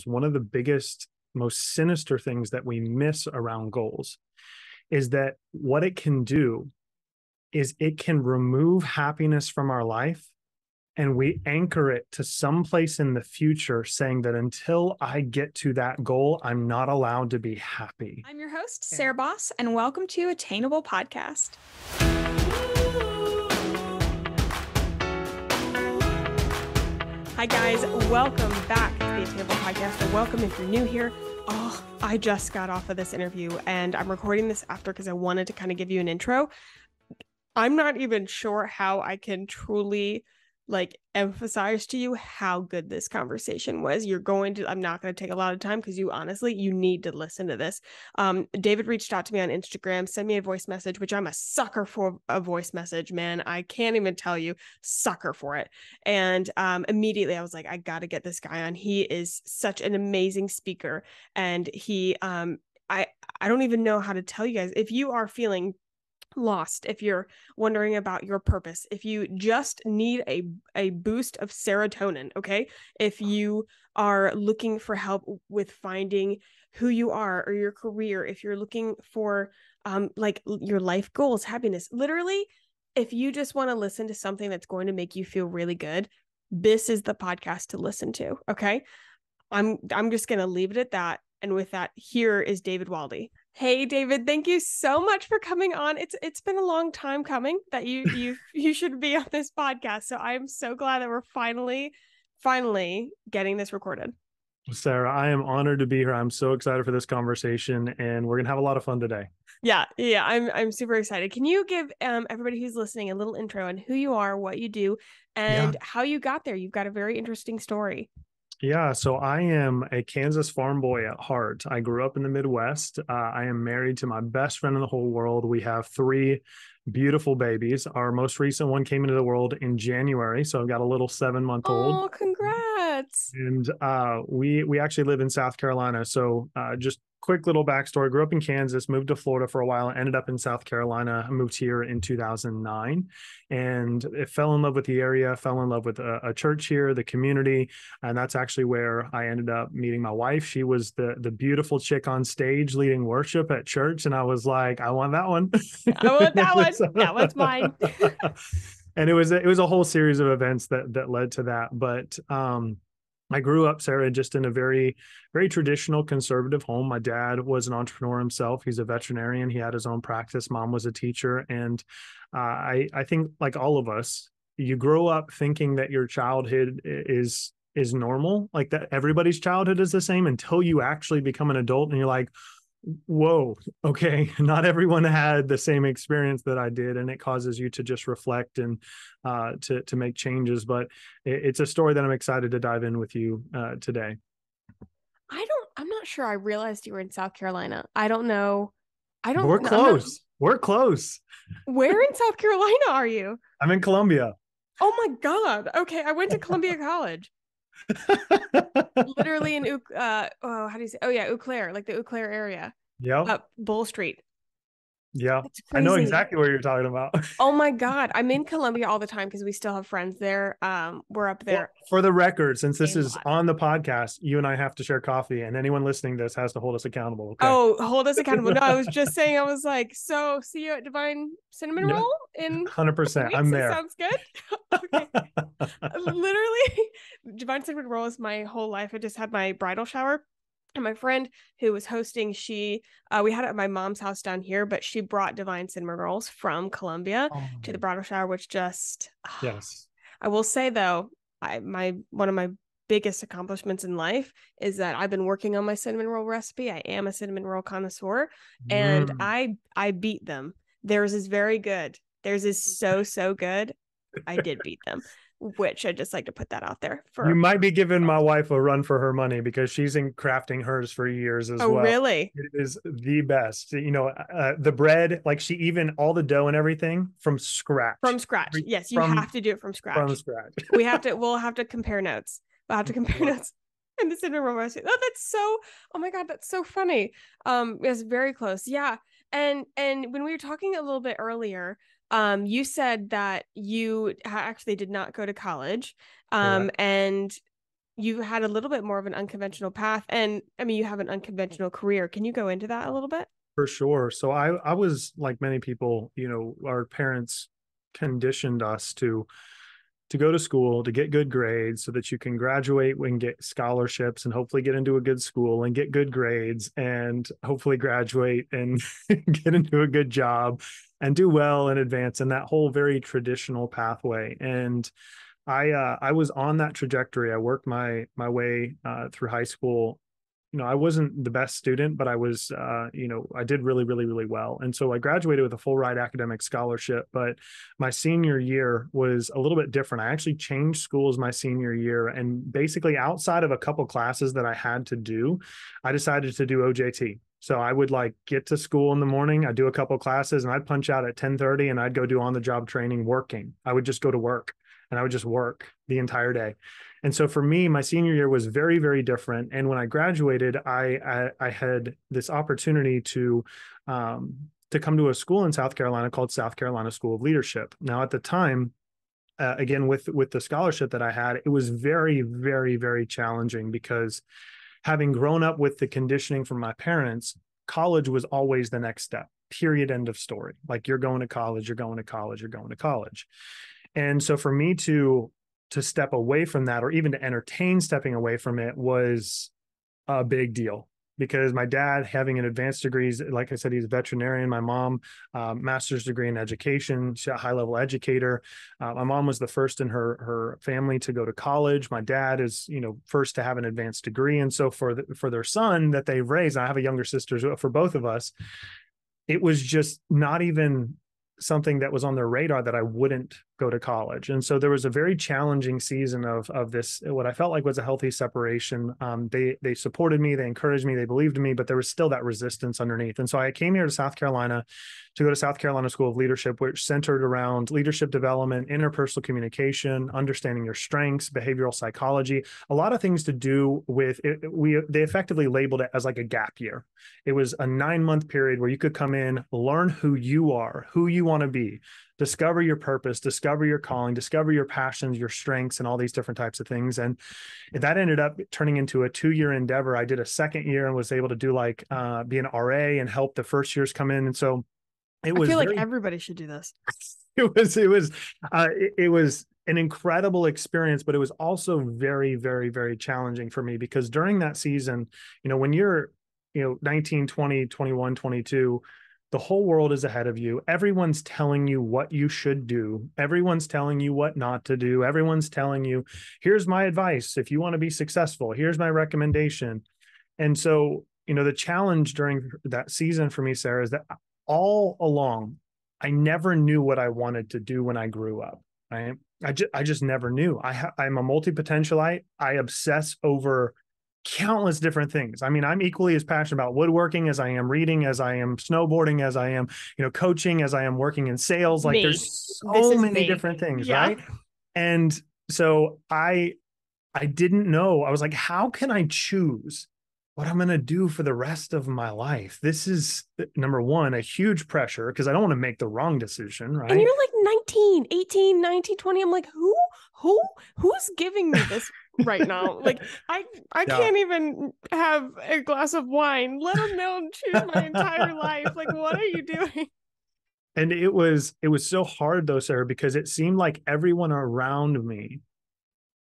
one of the biggest, most sinister things that we miss around goals is that what it can do is it can remove happiness from our life, and we anchor it to some place in the future, saying that until I get to that goal, I'm not allowed to be happy. I'm your host, Sarah Baus, and welcome to Attainable Podcast. Hi guys, welcome back to the Attainable Podcast, and welcome if you're new here. Oh, I just got off of this interview, and I'm recording this after because I wanted to kind of give you an intro. I'm not even sure how I can truly emphasize to you how good this conversation was. I'm not going to take a lot of time because you need to listen to this. David reached out to me on Instagram, sent me a voice message, which I'm a sucker for a voice message, man. I can't even tell you, sucker for it. And immediately I was like, I got to get this guy on. He is such an amazing speaker. And I don't even know how to tell you guys, if you are feeling lost, if you're wondering about your purpose, if you just need a boost of serotonin, okay, if you are looking for help with finding who you are or your career, if you're looking for your life goals, happiness, literally, if you just want to listen to something that's going to make you feel really good, this is the podcast to listen to. Okay, I'm just gonna leave it at that. And with that, here is David Waldy. Hey, David, thank you so much for coming on. It's been a long time coming that you should be on this podcast. So I'm so glad that we're finally getting this recorded. Sarah, I am honored to be here. I'm so excited for this conversation, and we're gonna have a lot of fun today. Yeah, I'm super excited. Can you give everybody who's listening a little intro on who you are, what you do, and how you got there? You've got a very interesting story. Yeah, so I am a Kansas farm boy at heart. I grew up in the Midwest. I am married to my best friend in the whole world. We have three beautiful babies. Our most recent one came into the world in January, so I've got a little 7-month-old. Oh, congrats! And we actually live in South Carolina. So just quick little backstory: grew up in Kansas, moved to Florida for a while, ended up in South Carolina. I moved here in 2009, and fell in love with the area. Fell in love with a church here, the community, and that's actually where I ended up meeting my wife. She was the beautiful chick on stage leading worship at church, and I was like, I want that one. I want that one. That one's mine. And it was a whole series of events that led to that, but I grew up, Sarah, just in a very, very traditional conservative home. My dad was an entrepreneur himself. He's a veterinarian. He had his own practice. Mom was a teacher. And I think, like all of us, you grow up thinking that your childhood is normal, like that everybody's childhood is the same, until you actually become an adult and you're like, whoa, okay, not everyone had the same experience that I did, and it causes you to just reflect and to make changes. But it's a story that I'm excited to dive in with you today. I'm not sure I realized you were in South Carolina. I don't know. We're close. We're close. Where in South Carolina are you? I'm in Columbia. Oh my God. Okay, I went to Columbia College. Literally in how do you say? Oh yeah, Eau Claire, like the Eau Claire area. Yeah. Up Bull Street. Yeah, I know exactly what you're talking about. Oh my God. I'm in Columbia all the time because we still have friends there. We're up there. Well, for the record, since this is on the podcast, you and I have to share coffee, and anyone listening to this has to hold us accountable. Okay? Oh, hold us accountable. No, I was just saying, I was like, so see you at Divine Cinnamon Roll in 100%. I'm there. Sounds good. Okay. Literally, Divine Cinnamon Roll is my whole life. I just had my bridal shower. And my friend who was hosting, we had it at my mom's house down here, but she brought Divine Cinnamon Rolls from Columbia to the bridal shower, which just, yes. I will say though, one of my biggest accomplishments in life is that I've been working on my cinnamon roll recipe. I am a cinnamon roll connoisseur, and I beat them. Theirs is very good. Theirs is so good. I did beat them, which I just like to put that out there. You might be giving my wife a run for her money, because she's in crafting hers for years as well. Oh, really? It is the best. The bread, like all the dough and everything from scratch. From scratch. Yes, you have to do it from scratch. From scratch. We'll have to compare notes. We'll have to compare notes. And the cinnamon roll recipe. Oh my God, that's so funny. It's very close. Yeah. And when we were talking a little bit earlier, you said that you actually did not go to college. And you had a little bit more of an unconventional path. And I mean, you have an unconventional career. Can you go into that a little bit? For sure. So I was like many people, our parents conditioned us to go to school, to get good grades so that you can graduate and get scholarships and hopefully get into a good school and get good grades and hopefully graduate and get into a good job and do well in advance, and that whole very traditional pathway. And I was on that trajectory. I worked my way through high school. I wasn't the best student, but I was, I did really, really, really well. And so I graduated with a full ride academic scholarship. But my senior year was a little bit different. I actually changed schools my senior year. And basically, outside of a couple classes that I had to do, I decided to do OJT. So I would like get to school in the morning, I'd do a couple classes, and I'd punch out at 10:30 and I'd go do on the job training working. I would just go to work and I would just work the entire day. And so for me, my senior year was very, very different. And when I graduated, I had this opportunity to come to a school in South Carolina called South Carolina School of Leadership. Now, at the time, again, with the scholarship that I had, it was very, very, very challenging because having grown up with the conditioning from my parents, college was always the next step, period, end of story. Like, you're going to college, you're going to college, you're going to college. And so for me to step away from that, or even to entertain stepping away from it, was a big deal, because my dad, having an advanced degree, like I said, he's a veterinarian. My mom, master's degree in education, she's a high-level educator. My mom was the first in her family to go to college. My dad is, first to have an advanced degree. And so for their son that they've raised, I have a younger sister, for both of us, it was just not even something that was on their radar that I wouldn't go to college. And so there was a very challenging season of this, what I felt like was a healthy separation. They supported me, they encouraged me, they believed in me, but there was still that resistance underneath. And so I came here to South Carolina to go to South Carolina School of Leadership, which centered around leadership development, interpersonal communication, understanding your strengths, behavioral psychology, a lot of things to do with it. They effectively labeled it as like a gap year. It was a 9-month period where you could come in, learn who you are, who you want to be, discover your purpose, discover your calling, discover your passions, your strengths, and all these different types of things. And that ended up turning into a 2-year endeavor. I did a second year and was able to do be an RA and help the first years come in. And so I feel like everybody should do this. It was an incredible experience, but it was also very, very, very challenging for me, because during that season, when you're, 19, 20, 21, 22, the whole world is ahead of you. Everyone's telling you what you should do. Everyone's telling you what not to do. Everyone's telling you, here's my advice. If you want to be successful, here's my recommendation. And so, the challenge during that season for me, Sarah, is that all along, I never knew what I wanted to do when I grew up. Right? I just never knew. I'm a multi-potentialite. I obsess over countless different things. I mean, I'm equally as passionate about woodworking as I am reading, as I am snowboarding, as I am, coaching, as I am working in sales. Like, there's so many different things, yeah. Right? And so I didn't know. I was like, how can I choose what I'm going to do for the rest of my life? This is, number one, a huge pressure, because I don't want to make the wrong decision, right? And you're like 19, 18, 19, 20. I'm like, who's giving me this right now? Like, I can't even have a glass of wine, let alone choose my entire life. Like, what are you doing? And it was so hard though, Sarah, because it seemed like everyone around me,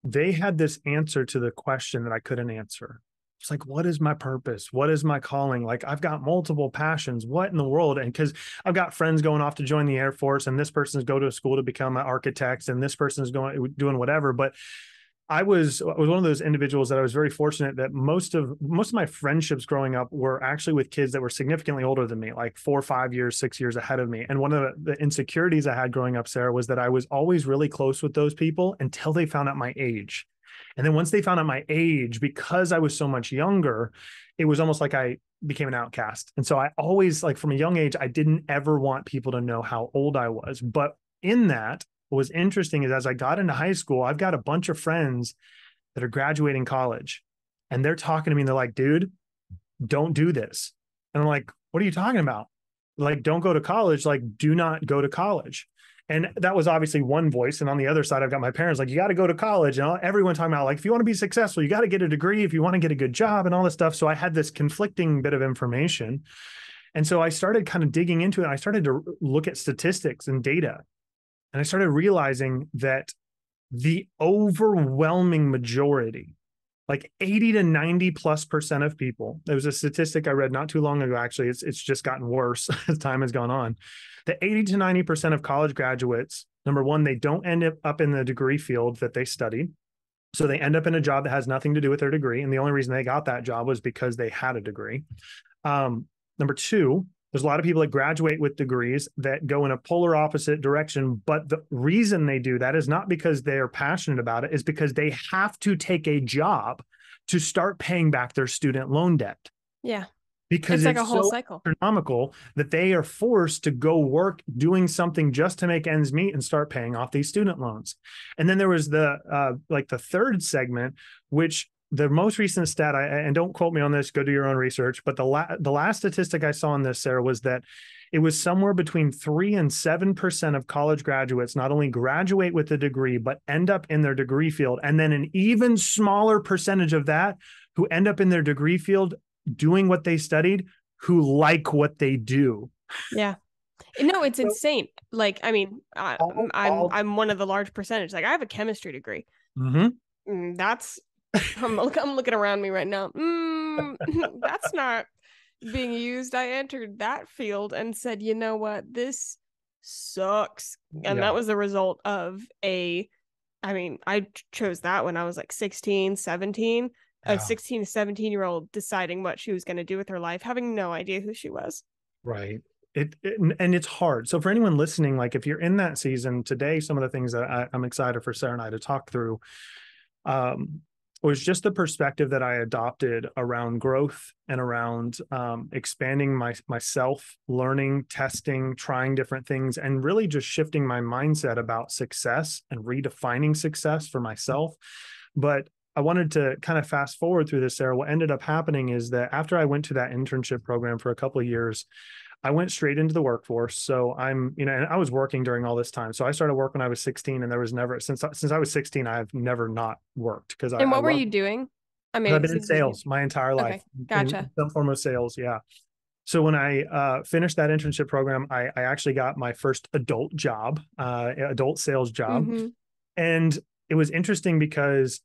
they had this answer to the question that I couldn't answer. It's like, what is my purpose? What is my calling? Like, I've got multiple passions. What in the world? And because I've got friends going off to join the Air Force, and this person's go to school to become an architect, and this person's doing whatever. But I was one of those individuals that I was very fortunate that most of my friendships growing up were actually with kids that were significantly older than me, like 4, 5 years, 6 years ahead of me. And one of the insecurities I had growing up, Sarah, was that I was always really close with those people until they found out my age. And then once they found out my age, because I was so much younger, it was almost like I became an outcast. And so I always, like, from a young age, I didn't ever want people to know how old I was. But in that, what was interesting is, as I got into high school, I've got a bunch of friends that are graduating college, and they're talking to me and they're like, dude, don't do this. And I'm like, what are you talking about? Like, don't go to college. Like, do not go to college. And that was obviously one voice. And on the other side, I've got my parents like, you got to go to college. And everyone talking about like, if you want to be successful, you got to get a degree, if you want to get a good job and all this stuff. So I had this conflicting bit of information. And so I started kind of digging into it. I started to look at statistics and data. And I started realizing that the overwhelming majority, like 80 to 90+% of people, there was a statistic I read not too long ago, actually, it's just gotten worse as time has gone on. The 80 to 90% of college graduates, number one, they don't end up in the degree field that they studied. So they end up in a job that has nothing to do with their degree. And the only reason they got that job was because they had a degree. Number two, there's a lot of people that graduate with degrees that go in a polar opposite direction. But the reason they do that is not because they're passionate about it, is because they have to take a job to start paying back their student loan debt. Yeah. Because it's like a whole so cycle astronomical that they are forced to go work doing something just to make ends meet and start paying off these student loans. And then there was the like the third segment, which the most recent stat, and don't quote me on this, go do your own research, but the last statistic I saw on this, Sarah, was that it was somewhere between 3 and 7% of college graduates not only graduate with a degree, but end up in their degree field. And then an even smaller percentage of that who end up in their degree field doing what they studied, who like what they do. Yeah. No, it's insane. Like, I mean, I'm one of the large percentage. Like, I have a chemistry degree. That's I'm looking around me right now. That's not being used. I entered that field and said, you know what, this sucks. And that was the result of I chose that when I was like 16, 17. A 16 to 17-year-old deciding what she was going to do with her life, having no idea who she was. Right. And it's hard. So for anyone listening, like if you're in that season today, some of the things that I'm excited for Sarah and I to talk through was just the perspective that I adopted around growth and around expanding myself, learning, testing, trying different things, and really just shifting my mindset about success and redefining success for myself. But I wanted to kind of fast forward through this, Sarah. What ended up happening is that after I went to that internship program for a couple of years, I went straight into the workforce. So and I was working during all this time. So I started work when I was 16, and there was never, since I was 16, I've never not worked. And what were you doing? I've been in sales my entire life. Okay, gotcha. In some form of sales. Yeah. So when I finished that internship program, I actually got my first adult job, adult sales job. And it was interesting because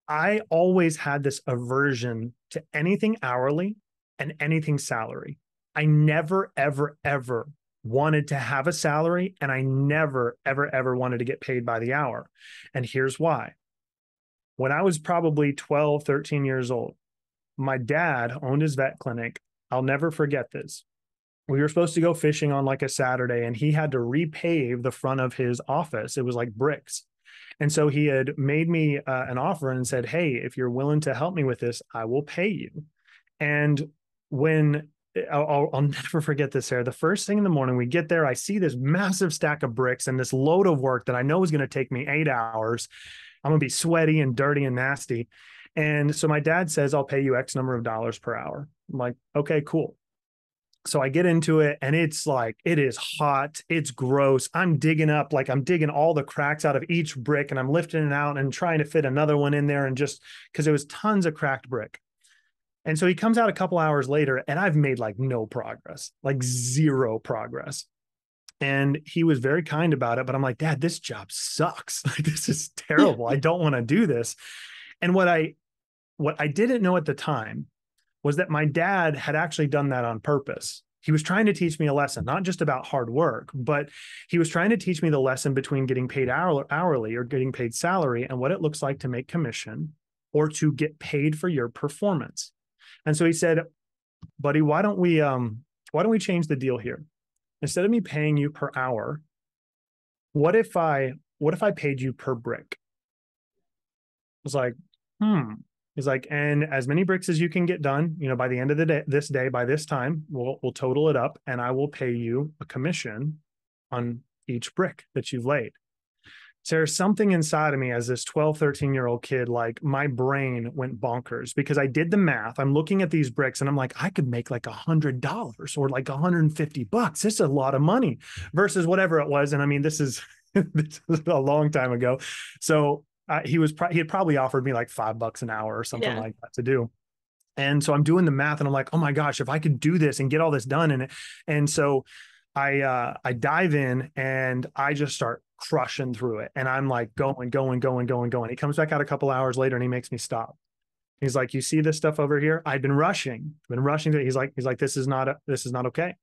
I always had this aversion to anything hourly and anything salary. I never, ever, ever wanted to have a salary, and I never, ever, ever wanted to get paid by the hour. And here's why. When I was probably 12, 13 years old, my dad owned his vet clinic. I'll never forget this. We were supposed to go fishing on like a Saturday, and he had to repave the front of his office. It was like bricks. And so he had made me an offer and said, hey, if you're willing to help me with this, I will pay you. And when I'll never forget this, Sarah, the first thing in the morning, we get there, I see this massive stack of bricks and this load of work that I know is going to take me 8 hours. I'm going to be sweaty and dirty and nasty. And so my dad says, I'll pay you X number of dollars per hour. I'm like, okay, cool. So I get into it, and it's like, it is hot. It's gross. I'm digging all the cracks out of each brick, and I'm lifting it out and trying to fit another one in there, and just because there was tons of cracked brick. And so he comes out a couple hours later, and I've made like no progress, like zero progress. And he was very kind about it, but I'm like, Dad, this job sucks. Like, this is terrible. I don't want to do this. And what I didn't know at the time was that my dad had actually done that on purpose. He was trying to teach me a lesson, not just about hard work, but he was trying to teach me the lesson between getting paid hourly or getting paid salary and what it looks like to make commission or to get paid for your performance. And so he said, buddy, why don't we change the deal here? Instead of me paying you per hour, what if I paid you per brick? I was like, He's like, and as many bricks as you can get done, by the end of the day, by this time, we'll total it up, and I will pay you a commission on each brick that you've laid. So there's something inside of me as this 12, 13-year-old kid, like my brain went bonkers because I did the math. I'm looking at these bricks and I'm like, I could make like $100 or like $150. This is a lot of money versus whatever it was. And I mean, this is this is a long time ago. So he had probably offered me like $5 an hour or something like that to do. And so I'm doing the math and I'm like, oh my gosh, if I could do this and get all this done in it. And so I dive in and I just start crushing through it. And I'm like going. He comes back out a couple hours later and he makes me stop. He's like, you see this stuff over here? I've been rushing. He's like, this is not okay.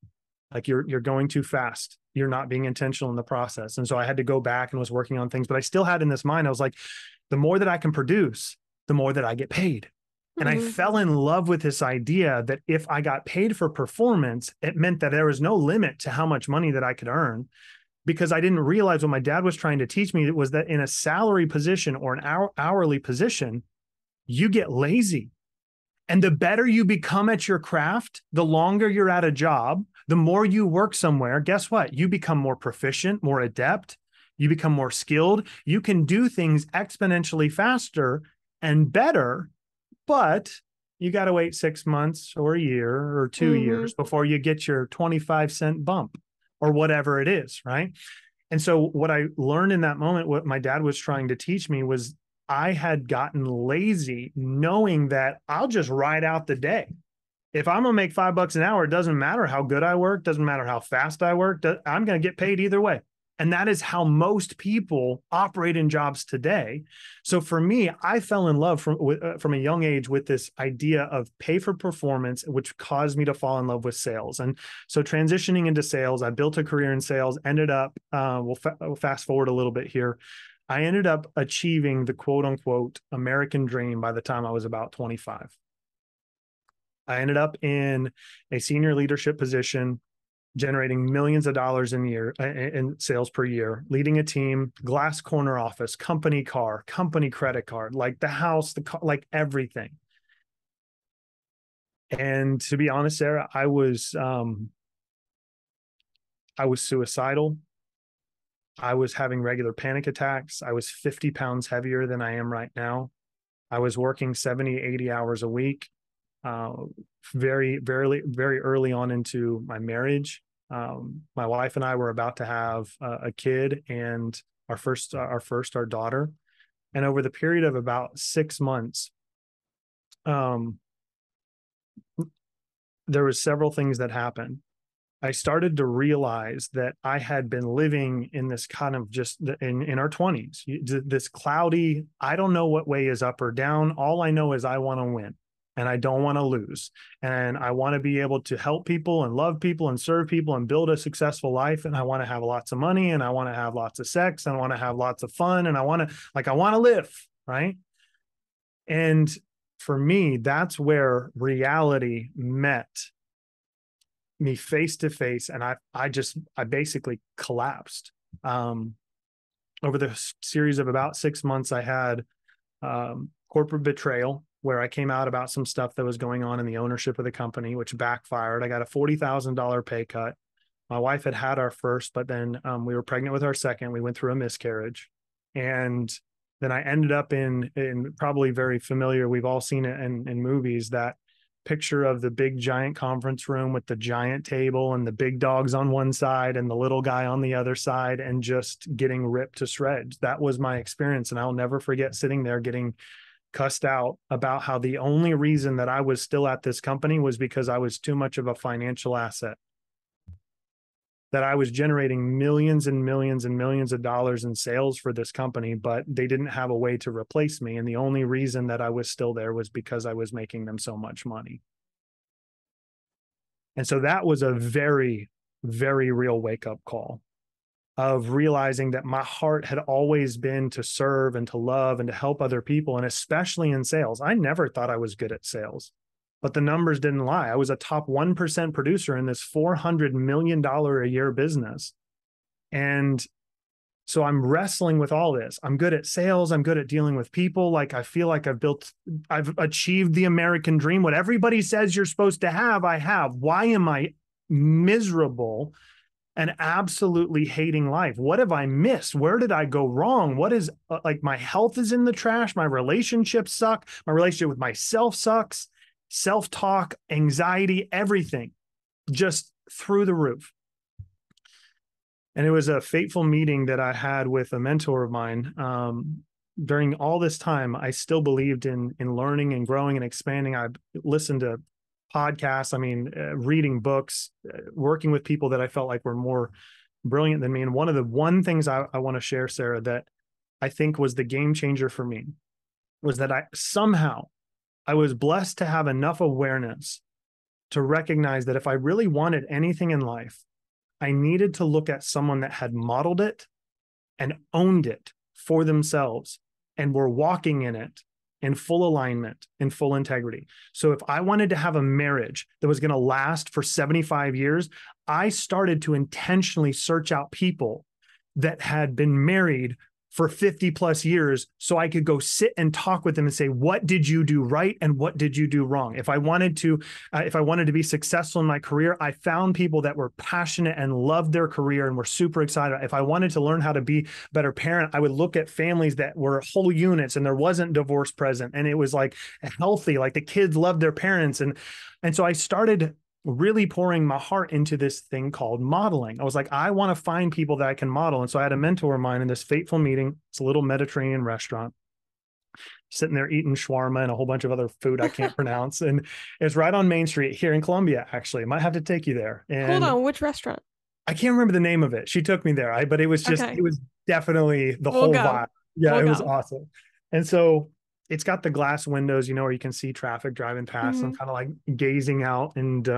Like you're going too fast. You're not being intentional in the process. And so I had to go back and was working on things, but I still had in this mind, I was like, the more that I can produce, the more that I get paid. And I fell in love with this idea that if I got paid for performance, it meant that there was no limit to how much money that I could earn, because I didn't realize what my dad was trying to teach me was that in a salary position or an hourly position, you get lazy. And the better you become at your craft, the longer you're at a job, the more you work somewhere, guess what? You become more proficient, more adept. You become more skilled. You can do things exponentially faster and better, but you got to wait 6 months or a year or 2 years before you get your 25-cent bump or whatever it is, right? And so what I learned in that moment, what my dad was trying to teach me was I had gotten lazy knowing that I'll just ride out the day. If I'm going to make $5 an hour, it doesn't matter how good I work, doesn't matter how fast I work, I'm going to get paid either way. And that is how most people operate in jobs today. So for me, I fell in love from a young age with this idea of pay for performance, which caused me to fall in love with sales. And so transitioning into sales, I built a career in sales, ended up, we'll fast forward a little bit here. I ended up achieving the quote unquote American dream by the time I was about 25. I ended up in a senior leadership position, generating millions of dollars in sales per year, leading a team, glass corner office, company car, company credit card, like the house, the car, like everything. And to be honest, Sarah, I was suicidal. I was having regular panic attacks. I was 50 pounds heavier than I am right now. I was working 70, 80 hours a week, very early on into my marriage. My wife and I were about to have a kid and our daughter. And over the period of about 6 months, there was several things that happened. I started to realize that I had been living in this kind of just in our 20s, this cloudy, I don't know what way is up or down. All I know is I want to win and I don't want to lose. And I want to be able to help people and love people and serve people and build a successful life. And I want to have lots of money and I want to have lots of sex and I want to have lots of fun and I want to live, right? And for me, that's where reality met me face to face. And I basically collapsed. Over the series of about 6 months, I had corporate betrayal, where I came out about some stuff that was going on in the ownership of the company, which backfired. I got a $40,000 pay cut. My wife had our first, but then we were pregnant with our second. We went through a miscarriage. And then I ended up in probably very familiar, we've all seen it in movies, that picture of the big giant conference room with the giant table and the big dogs on one side and the little guy on the other side and just getting ripped to shreds. That was my experience. And I'll never forget sitting there getting cussed out about how the only reason that I was still at this company was because I was too much of a financial asset, that I was generating millions and millions and millions of dollars in sales for this company, but they didn't have a way to replace me. And the only reason that I was still there was because I was making them so much money. And so that was a very, very real wake-up call of realizing that my heart had always been to serve and to love and to help other people, and especially in sales. I never thought I was good at sales, but the numbers didn't lie. I was a top 1% producer in this $400 million a year business. And so I'm wrestling with all this. I'm good at sales. I'm good at dealing with people. Like, I feel like I've achieved the American dream. What everybody says you're supposed to have, I have. Why am I miserable and absolutely hating life. What have I missed? Where did I go wrong? What is like, my health is in the trash. My relationships suck. My relationship with myself sucks. Self-talk, anxiety, everything just through the roof. And it was a fateful meeting that I had with a mentor of mine. During all this time, I still believed in learning and growing and expanding. I listened to podcasts, reading books, working with people that I felt like were more brilliant than me. And one things I want to share, Sarah, that I think was the game changer for me was that I was blessed to have enough awareness to recognize that if I really wanted anything in life, I needed to look at someone that had modeled it and owned it for themselves and were walking in it in full alignment, in full integrity. So if I wanted to have a marriage that was going to last for 75 years, I started to intentionally search out people that had been married for 50 plus years so I could go sit and talk with them and say, what did you do right? And what did you do wrong? If I wanted to be successful in my career, I found people that were passionate and loved their career and were super excited. If I wanted to learn how to be a better parent, I would look at families that were whole units and there wasn't divorce present. And it was like healthy, like the kids loved their parents. And so I started really pouring my heart into this thing called modeling. I was like, I want to find people that I can model. And so I had a mentor of mine in this fateful meeting. It's a little Mediterranean restaurant, sitting there eating shawarma and a whole bunch of other food I can't pronounce. And it's right on Main Street here in Columbia, actually. Might have to take you there. And hold on, which restaurant? I can't remember the name of it. She took me there, but it was just, Okay. It was definitely the We'll whole go. vibe. Yeah, We'll it was go. awesome. And so it's got the glass windows, where you can see traffic driving past. I'm kind of like gazing out, and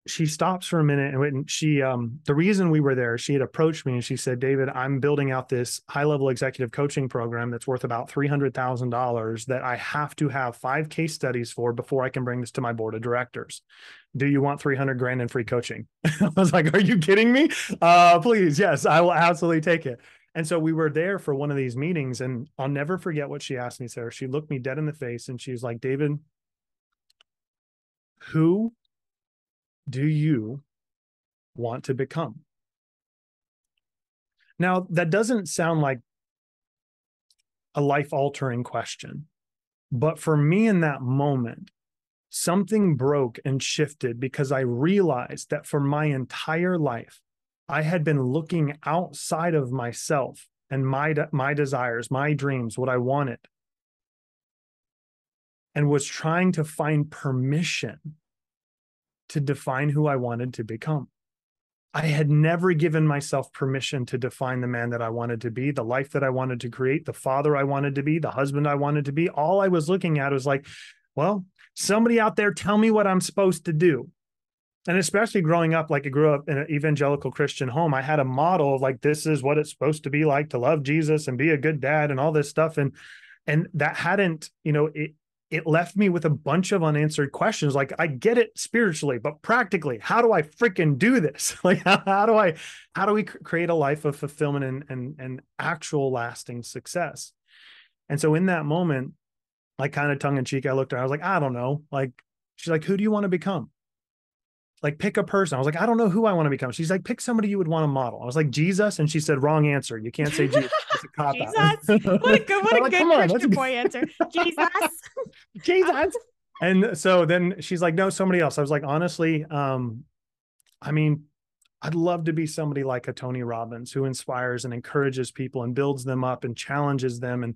she stops for a minute, and she, the reason we were there, she had approached me and she said, David, I'm building out this high-level executive coaching program that's worth about $300,000 that I have to have 5 case studies for before I can bring this to my board of directors. Do you want 300 grand in free coaching? I was like, are you kidding me? Please. Yes, I will absolutely take it. And so we were there for one of these meetings, and I'll never forget what she asked me, Sarah. She looked me dead in the face and she was like, David, who do you want to become? Now, that doesn't sound like a life-altering question, but for me in that moment, something broke and shifted because I realized that for my entire life, I had been looking outside of myself and my desires, my dreams, what I wanted, and was trying to find permission to define who I wanted to become. I had never given myself permission to define the man that I wanted to be, the life that I wanted to create, the father I wanted to be, the husband I wanted to be. All I was looking at was like, well, somebody out there tell me what I'm supposed to do. And especially growing up, like I grew up in an evangelical Christian home, I had a model of like, this is what it's supposed to be like to love Jesus and be a good dad and all this stuff. And that hadn't, it left me with a bunch of unanswered questions. Like, I get it spiritually, but practically, how do I freaking do this? Like, how do we create a life of fulfillment and actual lasting success? And so in that moment, like kind of tongue in cheek, I looked at her, I was like, I don't know. Like, she's like, who do you want to become? Like, pick a person. I was like, I don't know who I want to become. She's like, pick somebody you would want to model. I was like, Jesus. And she said, wrong answer. You can't say Jesus. It's a cop Jesus. out. What a good like, come on, Christian boy answer. Jesus. Jesus. And so then she's like, no, somebody else. I was like, honestly, I'd love to be somebody like a Tony Robbins who inspires and encourages people and builds them up and challenges them, and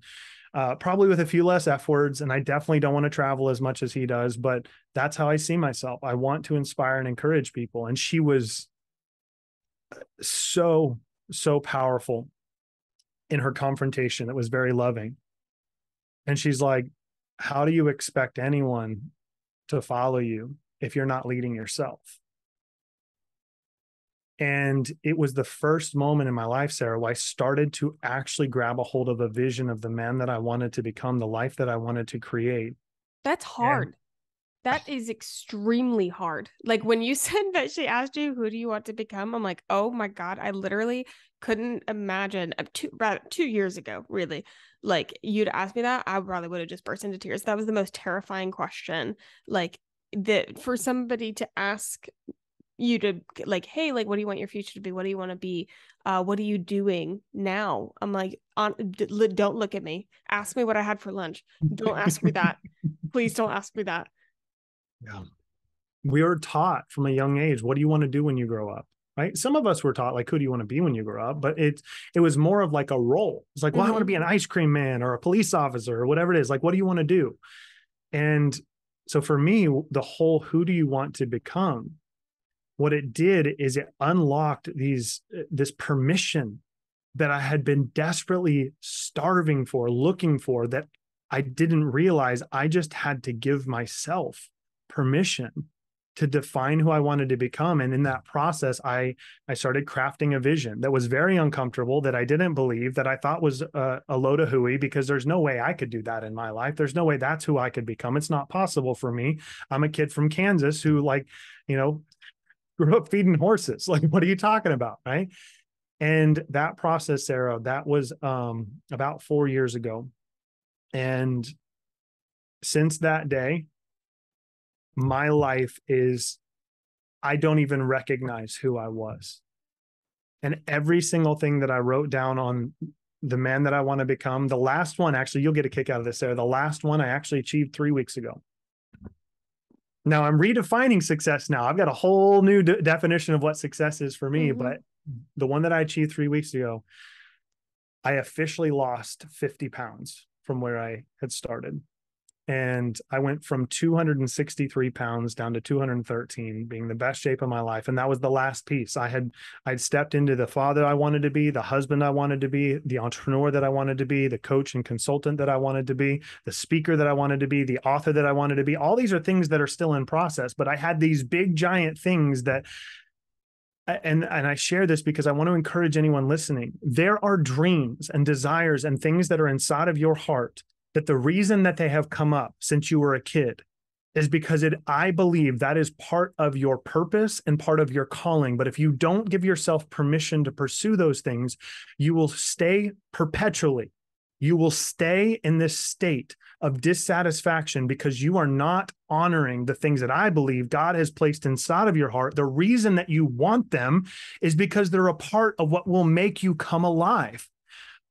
probably with a few less F words. And I definitely don't want to travel as much as he does, but that's how I see myself. I want to inspire and encourage people. And she was so, so powerful in her confrontation. It was very loving. And she's like, how do you expect anyone to follow you if you're not leading yourself? And it was the first moment in my life, Sarah, where I started to actually grab a hold of a vision of the man that I wanted to become, the life that I wanted to create. That's hard. That is extremely hard. Like, when you said that she asked you, who do you want to become? I'm like, oh my God, I literally couldn't imagine 2 years ago, really. Like, you'd asked me that, I probably would have just burst into tears. That was the most terrifying question. Like, that for somebody to ask you to like, hey, like, what do you want your future to be? What do you want to be? What are you doing now? I'm like, don't look at me. Ask me what I had for lunch. Don't ask me that. Please don't ask me that. Yeah. We were taught from a young age, what do you want to do when you grow up? Right. Some of us were taught like, who do you want to be when you grow up? But it was more of like a role. It's like, well, I want to be an ice cream man or a police officer or whatever it is. Like, what do you want to do? And so for me, the whole who do you want to become? What it did is it unlocked this permission that I had been desperately starving for, looking for, that I didn't realize I just had to give myself permission to define who I wanted to become. And in that process, I started crafting a vision that was very uncomfortable, that I didn't believe, that I thought was a load of hooey, because there's no way I could do that in my life. There's no way that's who I could become. It's not possible for me. I'm a kid from Kansas who, like, grew up feeding horses. Like, what are you talking about? Right. And that process, Sarah, that was about 4 years ago. And since that day, my life is, I don't even recognize who I was. And every single thing that I wrote down on the man that I want to become, the last one, actually, you'll get a kick out of this, Sarah. The last one I actually achieved 3 weeks ago. Now I'm redefining success now. I've got a whole new definition of what success is for me, but the one that I achieved 3 weeks ago, I officially lost 50 pounds from where I had started. And I went from 263 pounds down to 213, being the best shape of my life. And that was the last piece. I'd stepped into the father I wanted to be, the husband I wanted to be, the entrepreneur that I wanted to be, the coach and consultant that I wanted to be, the speaker that I wanted to be, the author that I wanted to be. All these are things that are still in process, but I had these big, giant things that, and I share this because I want to encourage anyone listening. There are dreams and desires and things that are inside of your heart that the reason that they have come up since you were a kid is because I believe that is part of your purpose and part of your calling. But if you don't give yourself permission to pursue those things, you will stay perpetually. You will stay in this state of dissatisfaction because you are not honoring the things that I believe God has placed inside of your heart. The reason that you want them is because they're a part of what will make you come alive.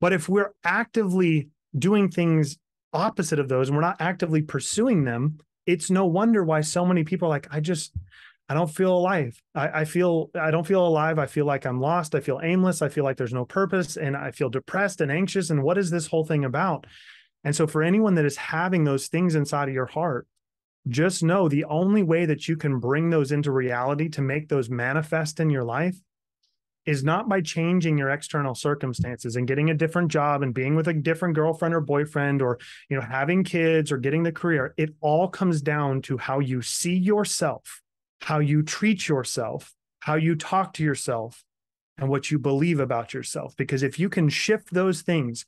But if we're actively doing things opposite of those and we're not actively pursuing them, it's no wonder why so many people are like, I don't feel alive. I don't feel alive. I feel like I'm lost. I feel aimless. I feel like there's no purpose, and I feel depressed and anxious. And what is this whole thing about? And so for anyone that is having those things inside of your heart, just know the only way that you can bring those into reality, to make those manifest in your life, is not by changing your external circumstances and getting a different job and being with a different girlfriend or boyfriend, or, having kids or getting the career. It all comes down to how you see yourself, how you treat yourself, how you talk to yourself, and what you believe about yourself. Because if you can shift those things,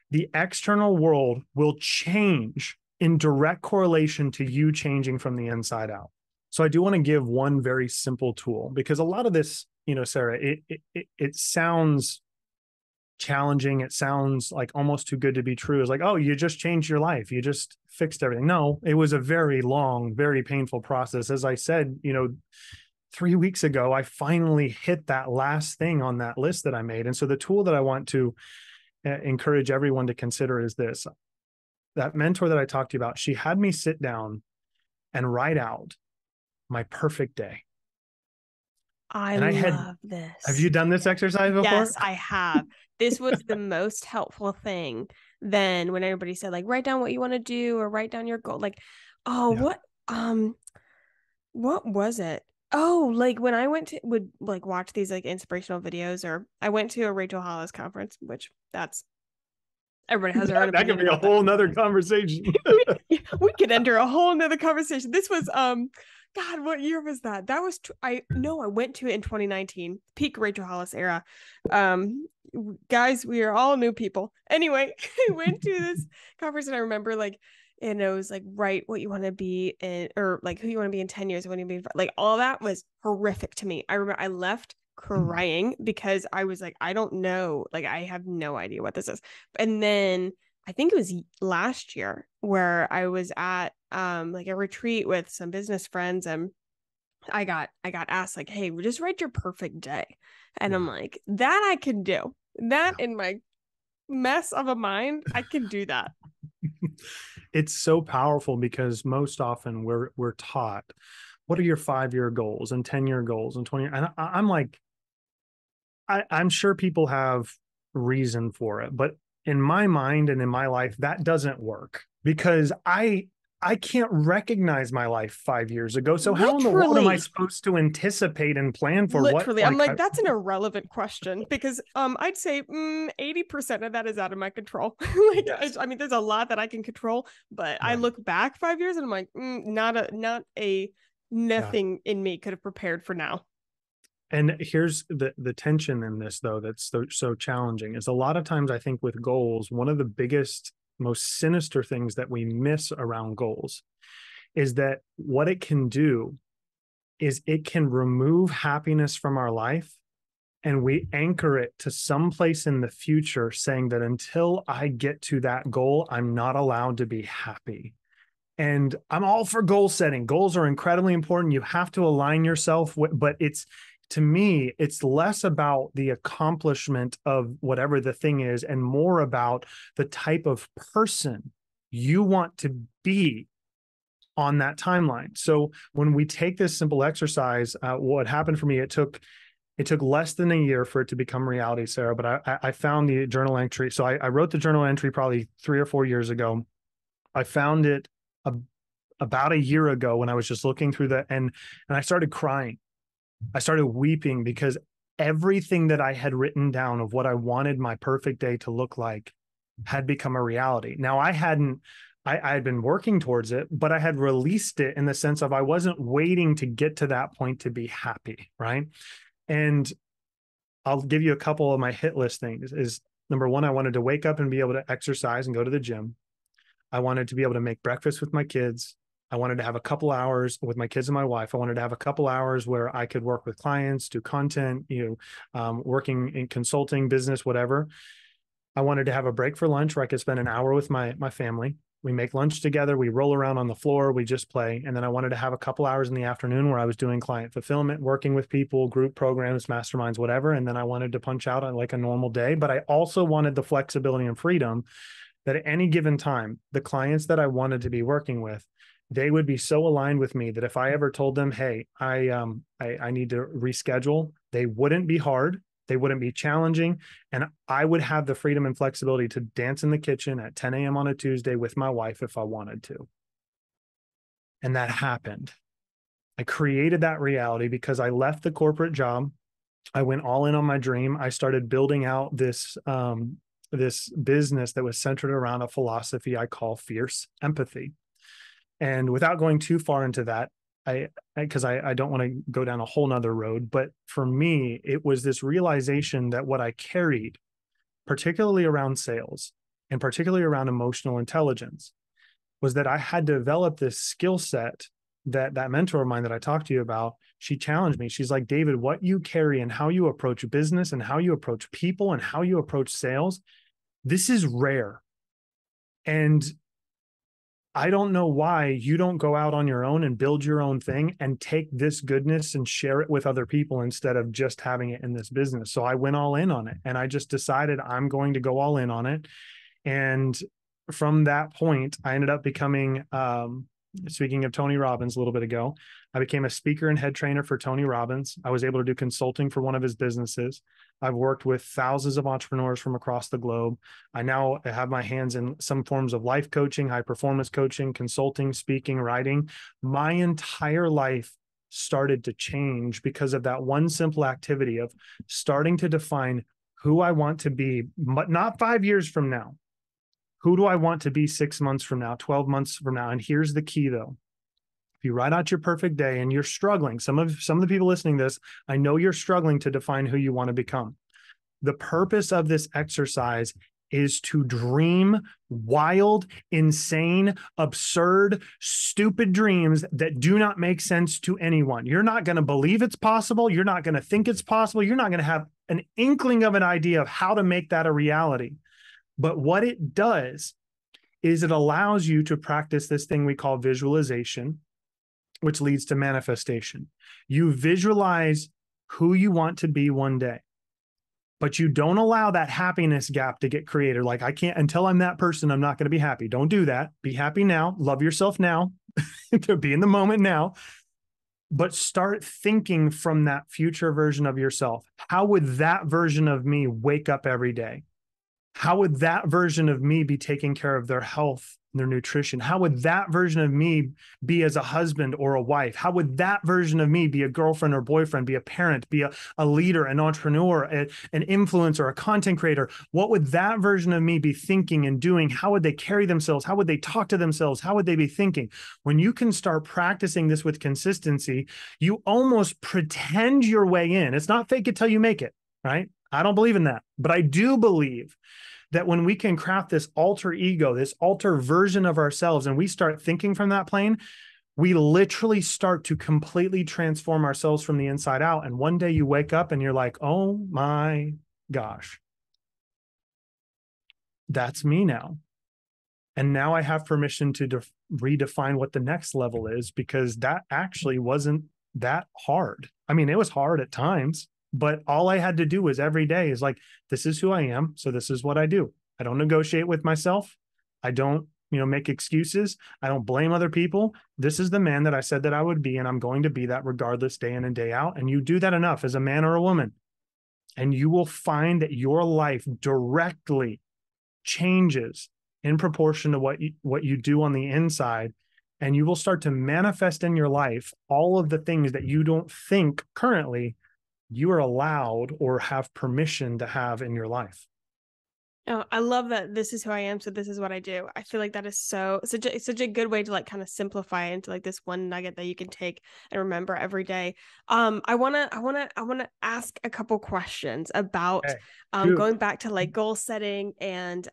the external world will change in direct correlation to you changing from the inside out. So I do want to give one very simple tool, because a lot of this, Sarah, it sounds challenging. It sounds like almost too good to be true. It's like, oh, you just changed your life. You just fixed everything. No, it was a very long, very painful process. As I said, 3 weeks ago, I finally hit that last thing on that list that I made. And so the tool that I want to encourage everyone to consider is this. That mentor that I talked to you about, she had me sit down and write out my perfect day. I love this. Have you done this exercise before? Yes, I have. This was the most helpful thing than when everybody said, like, write down what you want to do or write down your goal. Like, what was it? Oh, like when I would watch these like inspirational videos, or I went to a Rachel Hollis conference, which everybody has their own opinion. That could be a whole nother conversation. we could enter a whole nother conversation. This was, God, what year was that? That was, I went to it in 2019, peak Rachel Hollis era. Guys, we are all new people. Anyway, I went to this conference and I remember and it was like, write what you want to be in, or like who you want to be in 10 years, when you be like, all that was horrific to me. I remember I left crying because I was like, I don't know. Like, I have no idea what this is. And then I think it was last year where I was at a retreat with some business friends, and I got asked like, hey, just write your perfect day. And I'm Yeah. like, that I can do. That in my mess of a mind, I can do that. It's so powerful because most often we're taught, what are your 5-year goals and 10-year goals and 20? And I'm like, I'm sure people have reason for it, but in my mind and in my life, that doesn't work because I can't recognize my life 5 years ago. So how in the world am I Literally. supposed to anticipate and plan for what Literally, I'm like like, that's an irrelevant question because I'd say 80% of that is out of my control. Like, yes. I mean, there's a lot that I can control, but I Right. look back 5 years and I'm like, Yeah. nothing in me could have prepared for now. And here's the tension in this though that's so challenging is a lot of times I think with goals, one of the biggest, most sinister things that we miss around goals is that what it can do is it can remove happiness from our life and we anchor it to some place in the future saying that until I get to that goal, I'm not allowed to be happy. And I'm all for goal setting. Goals are incredibly important. You have to align yourself with, but it's, to me, it's less about the accomplishment of whatever the thing is and more about the type of person you want to be on that timeline. So when we take this simple exercise, what happened for me, it took less than a year for it to become reality, Sarah. But I found the journal entry. So I wrote the journal entry probably 3 or 4 years ago. I found it a, about a year ago when I was just looking through and I started crying. I started weeping because everything that I had written down of what I wanted my perfect day to look like had become a reality. Now I had been working towards it, but I had released it in the sense of I wasn't waiting to get to that point to be happy. Right. And I'll give you a couple of my hit list things is number one, I wanted to wake up and be able to exercise and go to the gym. I wanted to be able to make breakfast with my kids. I wanted to have a couple hours with my kids and my wife. I wanted to have a couple hours where I could work with clients, do content, working in consulting, business, whatever. I wanted to have a break for lunch where I could spend an hour with my family. We make lunch together. We roll around on the floor. We just play. And then I wanted to have a couple hours in the afternoon where I was doing client fulfillment, working with people, group programs, masterminds, whatever. And then I wanted to punch out on like a normal day. But I also wanted the flexibility and freedom that at any given time, the clients that I wanted to be working with, they would be so aligned with me that if I ever told them, hey, I need to reschedule, they wouldn't be hard. They wouldn't be challenging. And I would have the freedom and flexibility to dance in the kitchen at 10 a.m. on a Tuesday with my wife if I wanted to. And that happened. I created that reality because I left the corporate job. I went all in on my dream. I started building out this business that was centered around a philosophy I call fierce empathy. And without going too far into that, because I don't want to go down a whole nother road, but for me, it was this realization that what I carried, particularly around sales and particularly around emotional intelligence, was that I had developed this skill set that mentor of mine that I talked to you about, she challenged me. She's like, David, what you carry and how you approach business and how you approach people and how you approach sales, this is rare. And I don't know why you don't go out on your own and build your own thing and take this goodness and share it with other people instead of just having it in this business. So I went all in on it and I just decided I'm going to go all in on it. And from that point, I ended up becoming, speaking of Tony Robbins a little bit ago, I became a speaker and head trainer for Tony Robbins. I was able to do consulting for one of his businesses. I've worked with thousands of entrepreneurs from across the globe. I now have my hands in some forms of life coaching, high performance coaching, consulting, speaking, writing. My entire life started to change because of that one simple activity of starting to define who I want to be, but not 5 years from now. Who do I want to be 6 months from now, 12 months from now? And here's the key though. If you write out your perfect day and you're struggling, some of the people listening to this, I know you're struggling to define who you want to become. The purpose of this exercise is to dream wild, insane, absurd, stupid dreams that do not make sense to anyone. You're not going to believe it's possible. You're not going to think it's possible. You're not going to have an inkling of an idea of how to make that a reality. But what it does is it allows you to practice this thing we call visualization. which leads to manifestation. You visualize who you want to be one day, but you don't allow that happiness gap to get created. Like, I can't, until I'm that person, I'm not going to be happy. Don't do that. Be happy now. Love yourself now. To be in the moment now. But start thinking from that future version of yourself. How would that version of me wake up every day? How would that version of me be taking care of their health, their nutrition? How would that version of me be as a husband or a wife? How would that version of me be a girlfriend or boyfriend, be a parent, be a leader, an entrepreneur, an influencer, a content creator? What would that version of me be thinking and doing? How would they carry themselves? How would they talk to themselves? How would they be thinking? When you can start practicing this with consistency, you almost pretend your way in. It's not fake it till you make it, right? I don't believe in that, but I do believe that when we can craft this alter ego, this alter version of ourselves, and we start thinking from that plane, we literally start to completely transform ourselves from the inside out. And one day you wake up and you're like, oh my gosh, that's me now. And now I have permission to redefine what the next level is, because that actually wasn't that hard. I mean, it was hard at times, but all I had to do was every day is like, this is who I am. So this is what I do. I don't negotiate with myself. I don't, make excuses. I don't blame other people. This is the man that I said that I would be, and I'm going to be that regardless, day in and day out. And you do that enough as a man or a woman, and you will find that your life directly changes in proportion to what you do on the inside. And you will start to manifest in your life all of the things that you don't think currently you are allowed or have permission to have in your life. Oh, I love that. This is who I am, so this is what I do. I feel like that is such a good way to like kind of simplify into like this one nugget that you can take and remember every day. I wanna ask a couple questions about going back to like goal setting and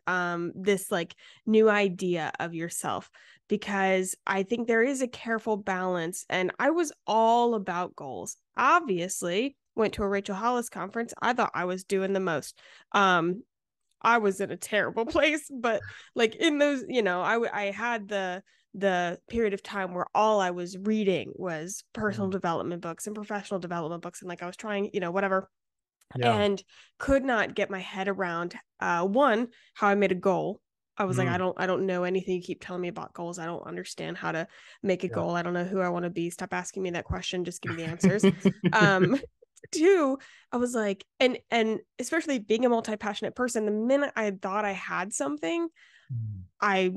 this like new idea of yourself, because I think there is a careful balance. And I was all about goals. Obviously, went to a Rachel Hollis conference. I thought I was doing the most. I was in a terrible place, but like in those, I had the period of time where all I was reading was personal development books and professional development books. And like, I was trying, whatever, and could not get my head around, one, how I made a goal. I was like, I don't know anything. You keep telling me about goals. I don't understand how to make a goal. I don't know who I want to be. Stop asking me that question. Just give me the answers. Two, I was like, and especially being a multi-passionate person, the minute I thought I had something, I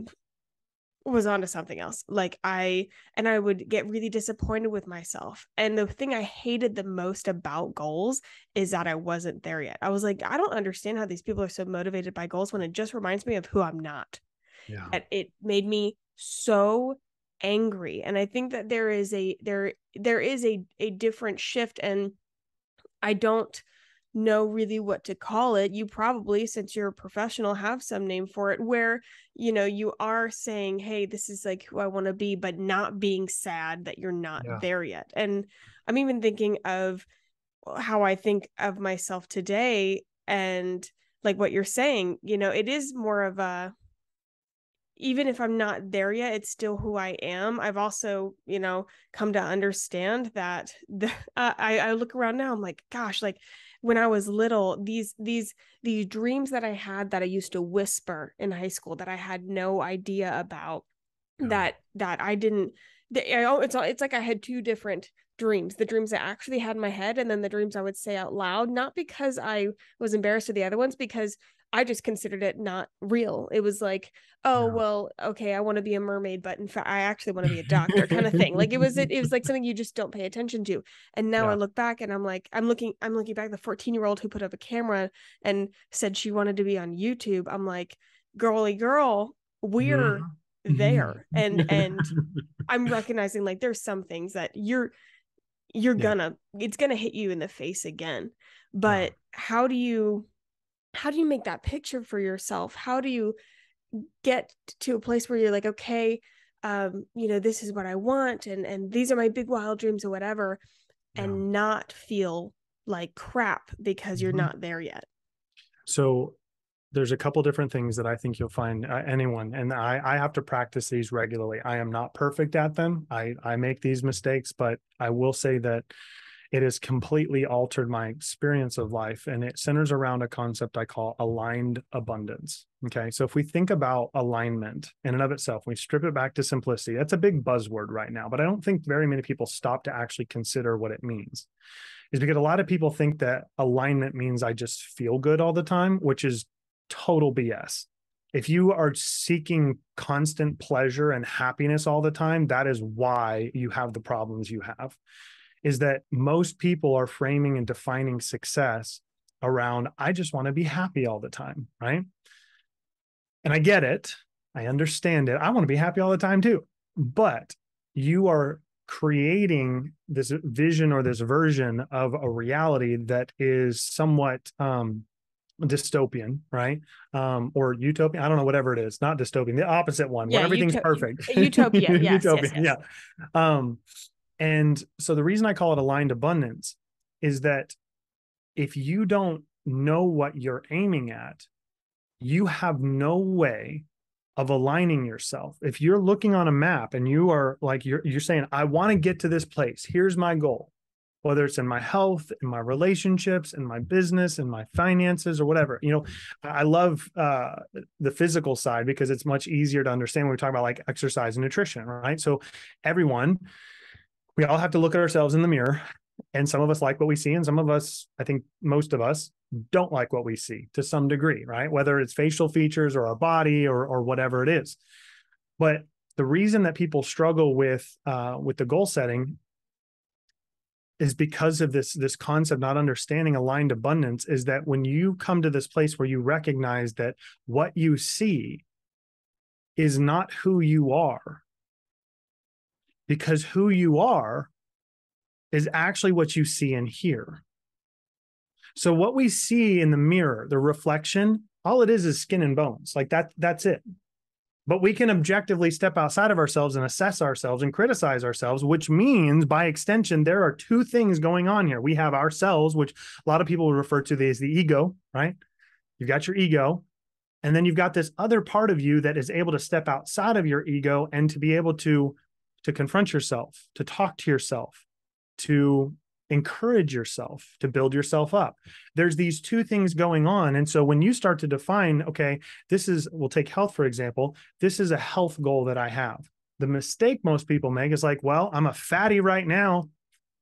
was onto something else. Like I would get really disappointed with myself. And the thing I hated the most about goals is that I wasn't there yet. I was like, I don't understand how these people are so motivated by goals when it just reminds me of who I'm not. Yeah. And it made me so angry. And I think that there is a different shift, and I don't know really what to call it. You probably, since you're a professional, have some name for it, where, you are saying, hey, this is like who I want to be, but not being sad that you're not there yet. And I'm even thinking of how I think of myself today, and like what you're saying, it is more of a, even if I'm not there yet, it's still who I am. I've also, come to understand that I look around now, I'm like, gosh, like when I was little, these dreams that I had that I used to whisper in high school that I had no idea about, that I didn't, it's like I had two different dreams, the dreams I actually had in my head, and then the dreams I would say out loud, not because I was embarrassed of the other ones, because I just considered it not real. It was like, well, okay, I want to be a mermaid, but in fact, I actually want to be a doctor, kind of thing. Like it was like something you just don't pay attention to. And now I look back and I'm like, I'm looking back, the 14-year-old who put up a camera and said she wanted to be on YouTube. I'm like, girly girl, we're there. And I'm recognizing like there's some things that it's gonna hit you in the face again. But how do you make that picture for yourself? How do you get to a place where you're like, okay, this is what I want, and these are my big wild dreams or whatever, and not feel like crap because you're not there yet? So there's a couple different things that I think you'll find anyone, and I have to practice these regularly. I am not perfect at them. I make these mistakes, but I will say that it has completely altered my experience of life. And it centers around a concept I call aligned abundance. Okay. So if we think about alignment in and of itself, we strip it back to simplicity. That's a big buzzword right now, but I don't think very many people stop to actually consider what it means. Is because a lot of people think that alignment means I just feel good all the time, which is total BS. If you are seeking constant pleasure and happiness all the time, that is why you have the problems you have. Is that most people are framing and defining success around, I just want to be happy all the time, right? And I get it. I understand it. I want to be happy all the time too. But you are creating this vision or this version of a reality that is somewhat dystopian, right? Or utopian. I don't know, whatever it is, not dystopian, the opposite one, where everything's perfect. Utopia. Yes, Utopian, yes. yeah. And so the reason I call it aligned abundance is that if you don't know what you're aiming at, you have no way of aligning yourself. If you're looking on a map and you are like, you're saying, I want to get to this place. Here's my goal, whether it's in my health, in my relationships, in my business, in my finances, or whatever. You know, I love the physical side because it's much easier to understand when we talk about like exercise and nutrition, right? So we all have to look at ourselves in the mirror, and some of us like what we see, and some of us, I think most of us, don't like what we see to some degree, right? Whether it's facial features or our body or whatever it is. But the reason that people struggle with the goal setting is because of this concept, not understanding aligned abundance, is that when you come to this place where you recognize that what you see is not who you are, because who you are is actually what you see and hear. So what we see in the mirror, the reflection, all it is skin and bones. Like that's it. But we can objectively step outside of ourselves and assess ourselves and criticize ourselves, which means by extension, there are two things going on here. We have ourselves, which a lot of people refer to as the ego, right? You've got your ego. And then you've got this other part of you that is able to step outside of your ego and to be able to confront yourself, to talk to yourself, to encourage yourself, to build yourself up. There's these two things going on. And so when you start to define, okay, we'll take health, for example, this is a health goal that I have. The mistake most people make is like, well, I'm a fatty right now,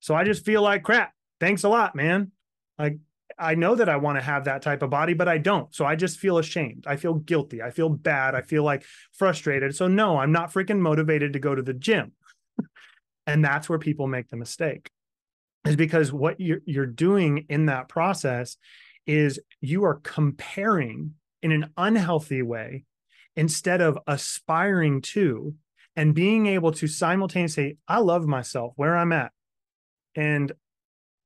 so I just feel like crap. Thanks a lot, man. Like, I know that I want to have that type of body, but I don't. So I just feel ashamed. I feel guilty. I feel bad. I feel like frustrated. So no, I'm not freaking motivated to go to the gym. And that's where people make the mistake, is because what you're doing in that process is you are comparing in an unhealthy way instead of aspiring to and being able to simultaneously say, I love myself where I'm at. And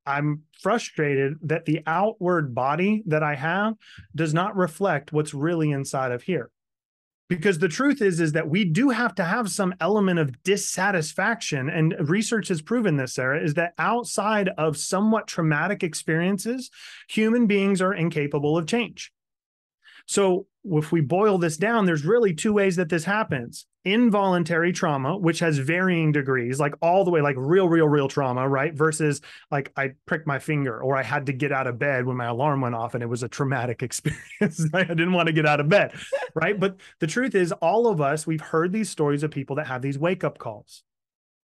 I'm frustrated that the outward body that I have does not reflect what's really inside of here. Because the truth is that we do have to have some element of dissatisfaction. And research has proven this, Sarah, is that outside of somewhat traumatic experiences, human beings are incapable of change. So if we boil this down, there's really two ways that this happens. Involuntary trauma, which has varying degrees, like all the way, like real trauma, right? Versus like I pricked my finger or I had to get out of bed when my alarm went off and it was a traumatic experience. Right? I didn't want to get out of bed, right? But the truth is, all of us, we've heard these stories of people that have these wake-up calls.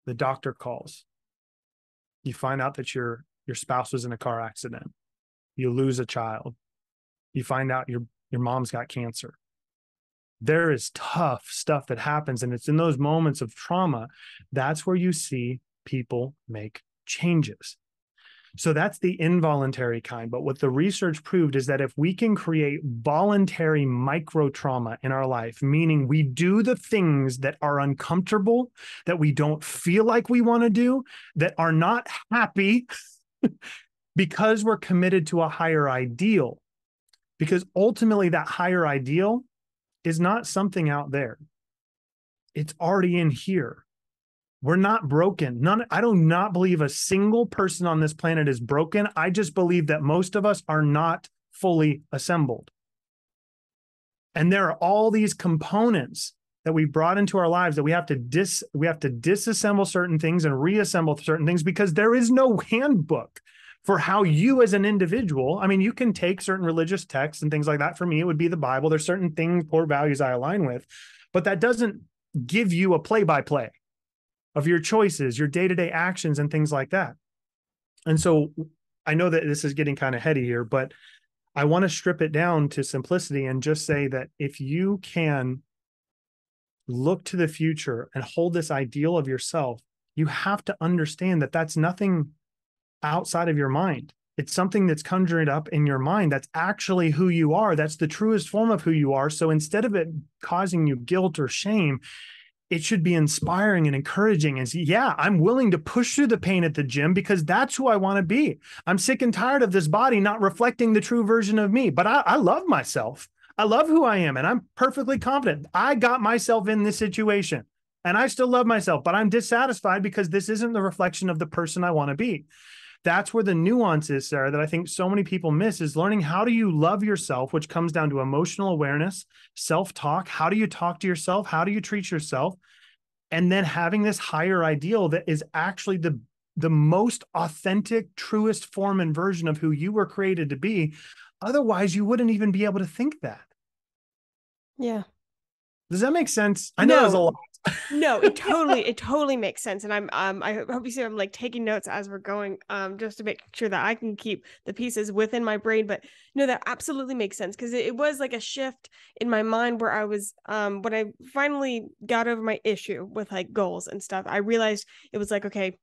The doctor calls. You find out that your spouse was in a car accident. You lose a child. You find out your mom's got cancer. There is tough stuff that happens. And it's in those moments of trauma, that's where you see people make changes. So that's the involuntary kind. But what the research proved is that if we can create voluntary micro trauma in our life, meaning we do the things that are uncomfortable, that we don't feel like we want to do, that are not happy because we're committed to a higher ideal. Because ultimately that higher ideal is not something out there. It's already in here. We're not broken. I do not believe a single person on this planet is broken. I just believe that most of us are not fully assembled. And there are all these components that we brought into our lives that we have to disassemble certain things and reassemble certain things, because there is no handbook for how you as an individual, I mean, you can take certain religious texts and things like that. For me, it would be the Bible. There's certain things, core values I align with, but that doesn't give you a play-by-play of your choices, your day-to-day actions and things like that. And so I know that this is getting kind of heady here, but I want to strip it down to simplicity and just say that if you can look to the future and hold this ideal of yourself, you have to understand that that's nothing outside of your mind. It's something that's conjured up in your mind. That's actually who you are. That's the truest form of who you are. So instead of it causing you guilt or shame, it should be inspiring and encouraging. And yeah, I'm willing to push through the pain at the gym because that's who I want to be. I'm sick and tired of this body not reflecting the true version of me, but I love myself. I love who I am, and I'm perfectly confident. I got myself in this situation, and I still love myself, but I'm dissatisfied because this isn't the reflection of the person I want to be. That's where the nuance is, Sarah, that I think so many people miss, is learning how do you love yourself, which comes down to emotional awareness, self-talk. How do you talk to yourself? How do you treat yourself? And then having this higher ideal that is actually the most authentic, truest form and version of who you were created to be. Otherwise, you wouldn't even be able to think that. Yeah. Does that make sense? I know there's a lot. No, it totally makes sense. And I hope you see I'm like taking notes as we're going, just to make sure that I can keep the pieces within my brain. But no, that absolutely makes sense, because it was like a shift in my mind where I was, when I finally got over my issue with like goals and stuff, I realized it was like, okay,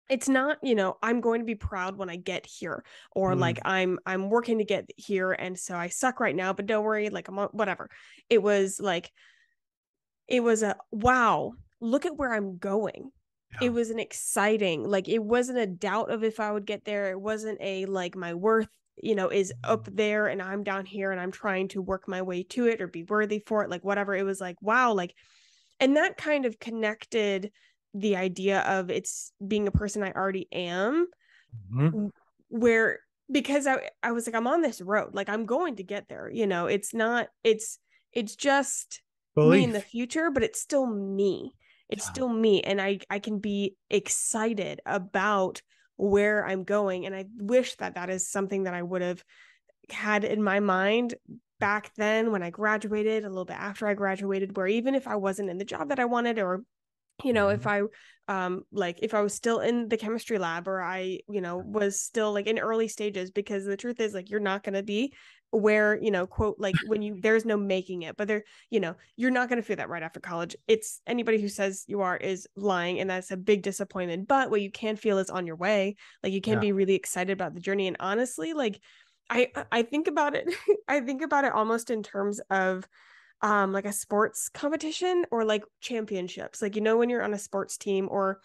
it's not, I'm going to be proud when I get here, or like I'm working to get here, and so I suck right now, but don't worry, like I'm on, whatever. It was like, it was a wow, look at where I'm going. Yeah. It was an exciting, like it wasn't a doubt of if I would get there. It wasn't a like my worth, is up there and I'm down here and I'm trying to work my way to it or be worthy for it, like whatever. It was like, wow, like, and that kind of connected the idea of it's being a person I already am, where, because I was like, I'm on this road, like I'm going to get there, it's not, it's just me in the future, but it's still me. It's still me. And I can be excited about where I'm going. And I wish that is something that I would have had in my mind back then when I graduated, a little bit after I graduated, where even if I wasn't in the job that I wanted, or if I if I was still in the chemistry lab, or I was still like in early stages, because the truth is, like, you're not going to be where quote, like when there's no making it, but you're not going to feel that right after college. It's anybody who says you are is lying, and that's a big disappointment. But what you can feel is on your way. Like you can be really excited about the journey. And honestly, like I think about it I think about it almost in terms of like a sports competition or like championships, like when you're on a sports team, or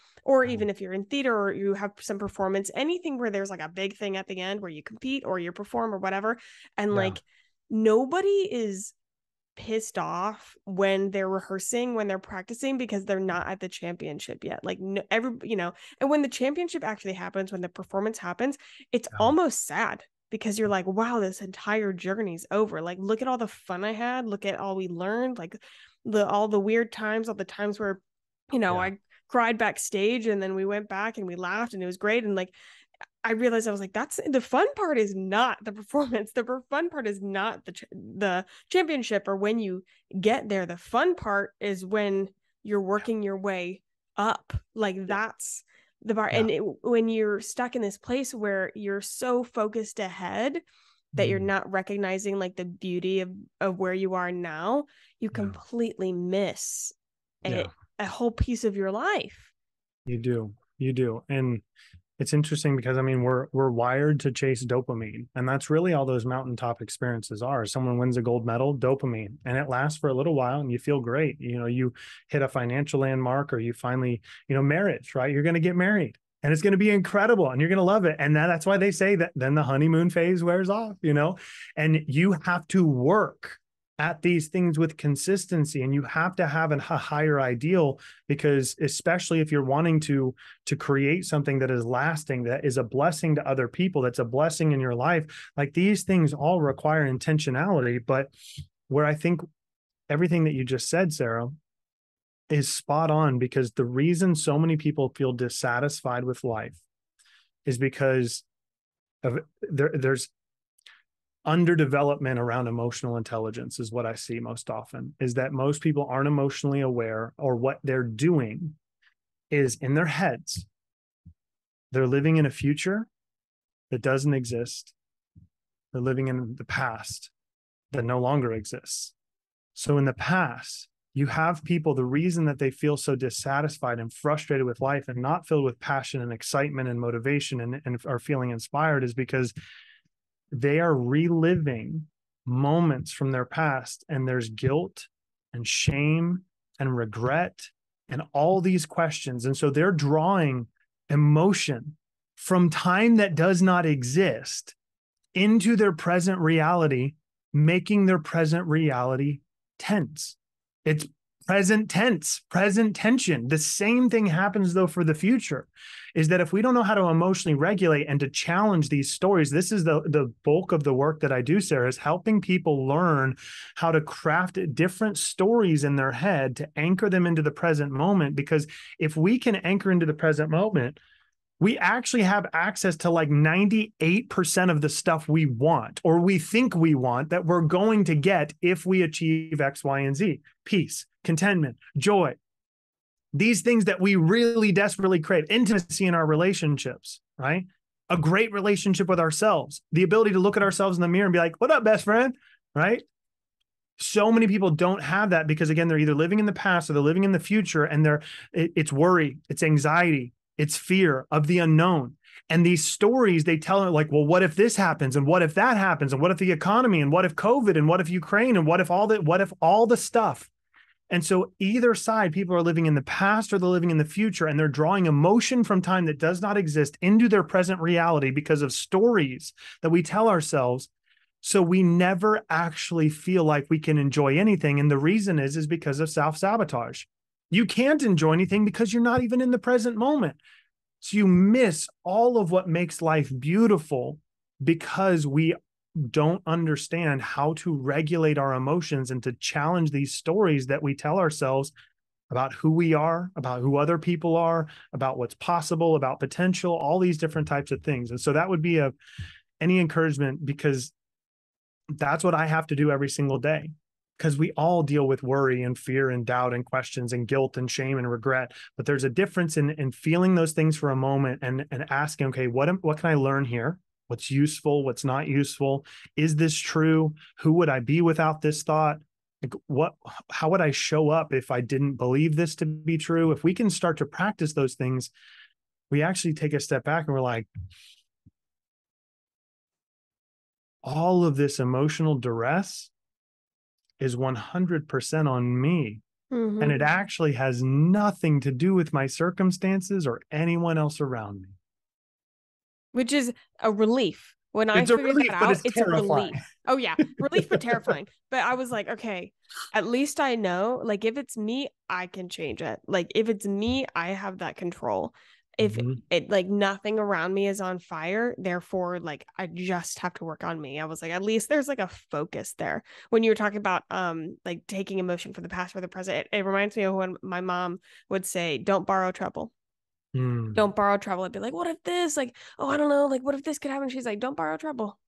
even if you're in theater or you have some performance, anything where there's like a big thing at the end where you compete or you perform or whatever, and like nobody is pissed off when they're rehearsing, when they're practicing, because they're not at the championship yet. Like no, and when the championship actually happens, when the performance happens, it's almost sad, because you're like, wow, this entire journey's over. Like, look at all the fun I had. Look at all we learned. Like all the weird times, all the times where, I cried backstage, and then we went back and we laughed and it was great. And like, I realized, I was like, that's the fun part is not the performance. The fun part is not the championship or when you get there. The fun part is when you're working your way up. Like that's the bar. And when you're stuck in this place where you're so focused ahead that you're not recognizing like the beauty of where you are now, you completely miss a whole piece of your life. You do. And it's interesting because I mean, we're wired to chase dopamine, and that's really all those mountaintop experiences are. Someone wins a gold medal, dopamine, and it lasts for a little while and you feel great. You hit a financial landmark, or you finally, marriage, right? You're going to get married and it's going to be incredible and you're going to love it. And that's why they say that then the honeymoon phase wears off, and you have to work at these things with consistency, and you have to have a higher ideal, because especially if you're wanting to create something that is lasting, that is a blessing to other people, that's a blessing in your life, like these things all require intentionality. But where I think everything that you just said, Sarah, is spot on, because the reason so many people feel dissatisfied with life is because of there's underdevelopment around emotional intelligence is what I see most often, is that most people aren't emotionally aware, or what they're doing is in their heads. They're living in a future that doesn't exist. They're living in the past that no longer exists. So in the past, you have people, the reason that they feel so dissatisfied and frustrated with life and not filled with passion and excitement and motivation and are feeling inspired, is because they are reliving moments from their past, and there's guilt and shame and regret and all these questions. And so they're drawing emotion from time that does not exist into their present reality, making their present reality tense. It's present tense, present tension. The same thing happens though for the future, is that if we don't know how to emotionally regulate and to challenge these stories, this is the bulk of the work that I do, Sarah, is helping people learn how to craft different stories in their head to anchor them into the present moment. Because if we can anchor into the present moment, we actually have access to like 98% of the stuff we want, or we think we want, that we're going to get if we achieve X, Y, and Z. Peace, contentment, joy. These things that we really desperately crave, intimacy in our relationships, right? A great relationship with ourselves, the ability to look at ourselves in the mirror and be like, what up, best friend, right? So many people don't have that because, again, they're either living in the past or they're living in the future, and it's worry, it's anxiety, it's fear of the unknown. And these stories, they tell them like, well, what if this happens? And what if that happens? And what if the economy? And what if COVID? And what if Ukraine? And what if all the stuff? And so either side, people are living in the past or they're living in the future, and they're drawing emotion from time that does not exist into their present reality because of stories that we tell ourselves. So we never actually feel like we can enjoy anything. And the reason is because of self-sabotage. You can't enjoy anything because you're not even in the present moment. So you miss all of what makes life beautiful because we don't understand how to regulate our emotions and to challenge these stories that we tell ourselves about who we are, about who other people are, about what's possible, about potential, all these different types of things. And so that would be any encouragement, because that's what I have to do every single day. Because we all deal with worry and fear and doubt and questions and guilt and shame and regret. But there's a difference in feeling those things for a moment and asking, okay, what can I learn here? What's useful? What's not useful? Is this true? Who would I be without this thought? Like how would I show up if I didn't believe this to be true? If we can start to practice those things, we actually take a step back and we're like, all of this emotional duress is 100% on me. Mm-hmm. And it actually has nothing to do with my circumstances or anyone else around me. Which is a relief. When I figured that out, it's a relief. Oh yeah, relief but terrifying. But I was like, okay, at least I know, like, if it's me, I can change it. Like, if it's me, I have that control. If it, like, nothing around me is on fire, therefore, like, I just have to work on me. I was like, at least there's like a focus there. When you were talking about like taking emotion from the past for the present, it reminds me of when my mom would say, don't borrow trouble. Don't borrow trouble. I'd be like, what if this? Like, oh, I don't know. Like, what if this could happen? She's like, don't borrow trouble.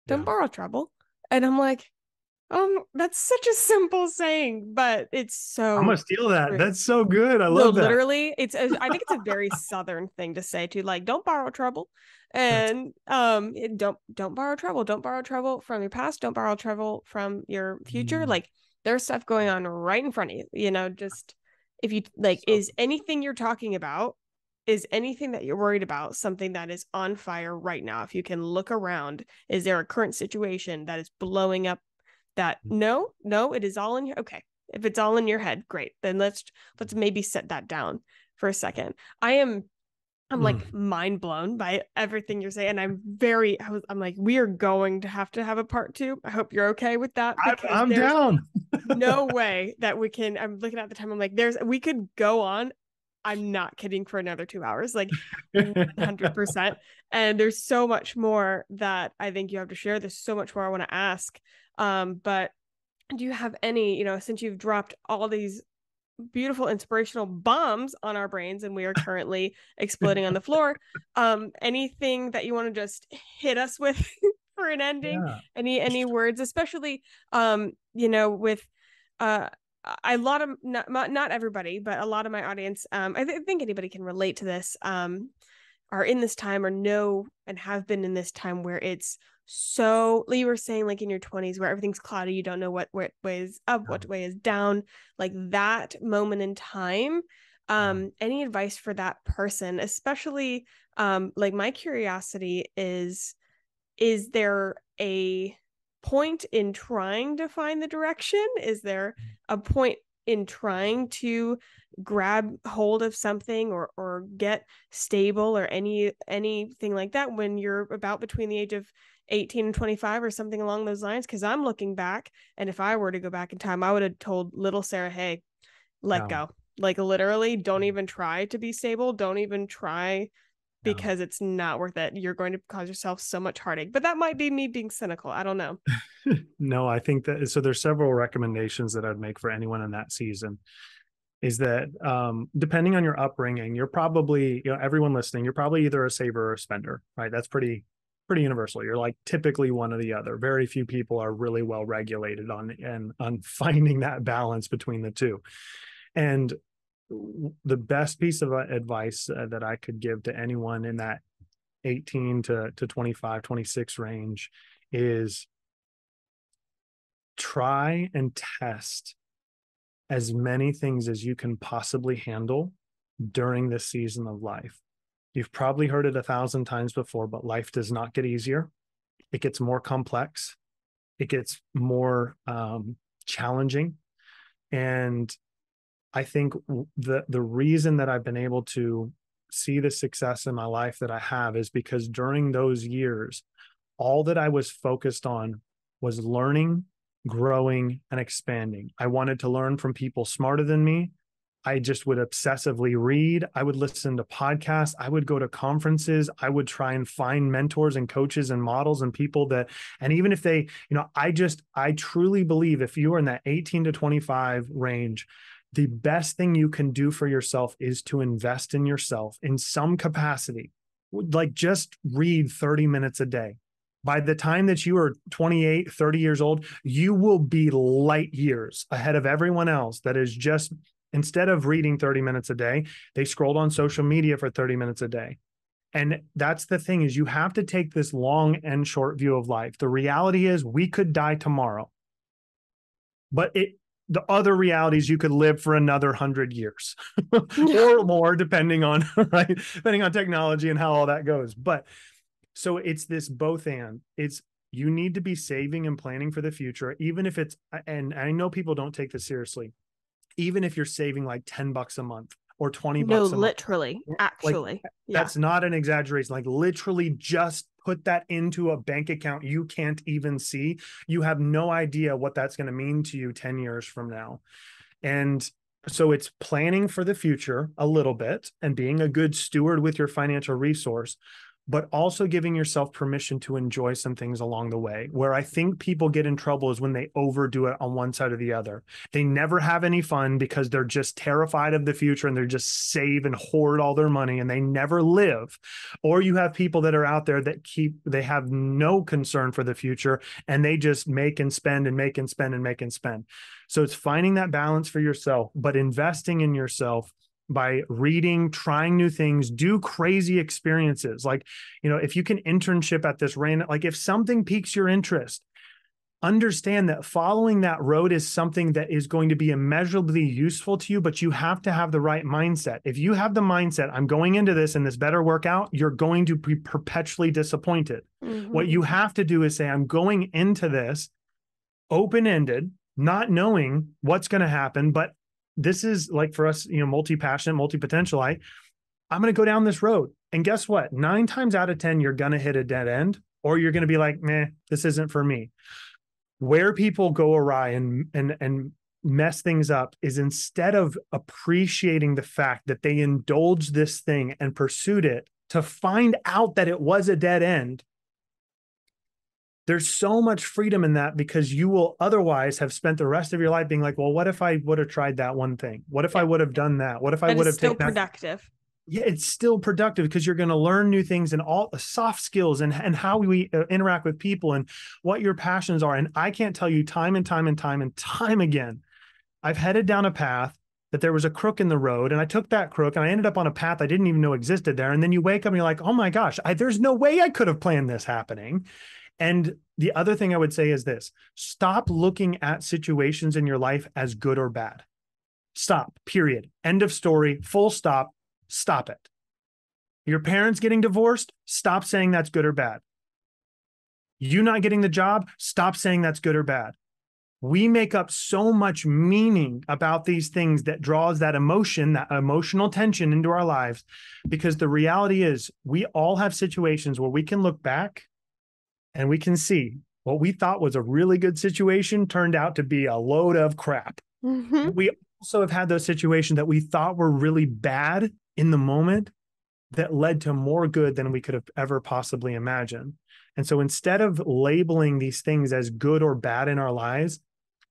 Don't borrow trouble. And I'm like, that's such a simple saying, but it's so. I'm gonna steal that. True. That's so good. I love that. Literally, I think it's a very Southern thing to say too. Like, don't borrow trouble, and don't borrow trouble. Don't borrow trouble from your past. Don't borrow trouble from your future. Like, there's stuff going on right in front of you. You know, just if you like, is anything you're talking about, is anything that you're worried about something that is on fire right now? If you can look around, is there a current situation that is blowing up? That no, it is all in your, okay. If it's all in your head, great. Then let's maybe set that down for a second. I'm like mind blown by everything you're saying. And I'm like, we are going to have a part 2. I hope you're okay with that. I'm down. No way that we can. I'm looking at the time. I'm like, we could go on. I'm not kidding, for another 2 hours, like 100%. And there's so much more that I think you have to share. There's so much more I want to ask. But do you have any, since you've dropped all these beautiful inspirational bombs on our brains and we are currently exploding on the floor, anything that you want to just hit us with for an ending? Yeah. Any words, especially with uh a lot of, not everybody, but a lot of my audience, think anybody can relate to this, are in this time or know and have been in this time where it's, so you were saying, like in your 20s where everything's cloudy, you don't know what way is up, what way is down, like that moment in time. Any advice for that person, especially, like my curiosity is there a point in trying to find the direction? Is there a point in trying to grab hold of something or get stable or anything like that when you're about between the age of 18 and 25 or something along those lines? Because I'm looking back, and if I were to go back in time, I would have told little Sarah, hey, let Yeah. go. Like literally, don't even try to be stable. Don't even try, Yeah. because it's not worth it. You're going to cause yourself so much heartache. But that might be me being cynical. I don't know. No, I think that, so there's several recommendations that I'd make for anyone in that season. Is that depending on your upbringing, you're probably, everyone listening, you're probably either a saver or a spender, right? That's pretty universal. You're like typically one or the other. Very few people are really well regulated on finding that balance between the two. And the best piece of advice that I could give to anyone in that 18 to 25, 26 range is try and test as many things as you can possibly handle during this season of life. You've probably heard it 1,000 times before, but life does not get easier. It gets more complex. It gets more challenging. And I think the reason that I've been able to see the success in my life that I have is because during those years, all that I was focused on was learning, growing, and expanding. I wanted to learn from people smarter than me. I just would obsessively read. I would listen to podcasts. I would go to conferences. I would try and find mentors and coaches and models and people that, and even if they, I truly believe if you are in that 18 to 25 range, the best thing you can do for yourself is to invest in yourself in some capacity. Like just read 30 minutes a day. By the time that you are 28, 30 years old, you will be light years ahead of everyone else that is just, instead of reading 30 minutes a day, they scrolled on social media for 30 minutes a day. And that's the thing, is you have to take this long and short view of life. The reality is we could die tomorrow, but the other reality is you could live for another 100 years or more, depending on, right? Depending on technology and how all that goes. But so it's this both and. It's, you need to be saving and planning for the future, even if it's, and I know people don't take this seriously, even if you're saving like $10 a month or 20 No, bucks a month. literally, Like actually. Yeah. that's not an exaggeration. Like literally just put that into a bank account you can't even see. You have no idea what that's going to mean to you 10 years from now. And so it's planning for the future a little bit and being a good steward with your financial resource, but also giving yourself permission to enjoy some things along the way. Where I think people get in trouble is when they overdo it on one side or the other. They never have any fun because they're just terrified of the future and they're just save and hoard all their money and they never live. Or you have people that are out there that they have no concern for the future and they just make and spend and make and spend and make and spend. So it's finding that balance for yourself, but investing in yourself by reading, trying new things, do crazy experiences. Like, if you can internship at this random, like if something piques your interest, understand that following that road is something that is going to be immeasurably useful to you, but you have to have the right mindset. If you have the mindset, I'm going into this and this better work out, you're going to be perpetually disappointed. Mm-hmm. What you have to do is say, I'm going into this open-ended, not knowing what's going to happen, but this is like for us, multi-passionate, multi-potentialite. I'm going to go down this road. And guess what? 9 times out of 10, you're going to hit a dead end, or you're going to be like, meh, this isn't for me. Where people go awry and mess things up is instead of appreciating the fact that they indulged this thing and pursued it to find out that it was a dead end, There's so much freedom in that, because you will otherwise have spent the rest of your life being like, well, what if I would have tried that one thing? What if I Yeah. would have done that? What if I But would it's have still taken that? productive. Yeah, it's still productive, because you're going to learn new things and all soft skills, and how we interact with people and what your passions are. And I can't tell you time and time and time and time again, I've headed down a path that there was a crook in the road, and I took that crook and I ended up on a path I didn't even know existed there. And then you wake up and you're like, oh my gosh, there's no way I could have planned this happening. And the other thing I would say is this: stop looking at situations in your life as good or bad. Stop, period. End of story, full stop. Stop it. Your parents getting divorced, stop saying that's good or bad. You not getting the job, stop saying that's good or bad. We make up so much meaning about these things that draws that emotion, that emotional tension into our lives, because the reality is we all have situations where we can look back and we can see what we thought was a really good situation turned out to be a load of crap. Mm-hmm. We also have had those situations that we thought were really bad in the moment that led to more good than we could have ever possibly imagined. And so instead of labeling these things as good or bad in our lives,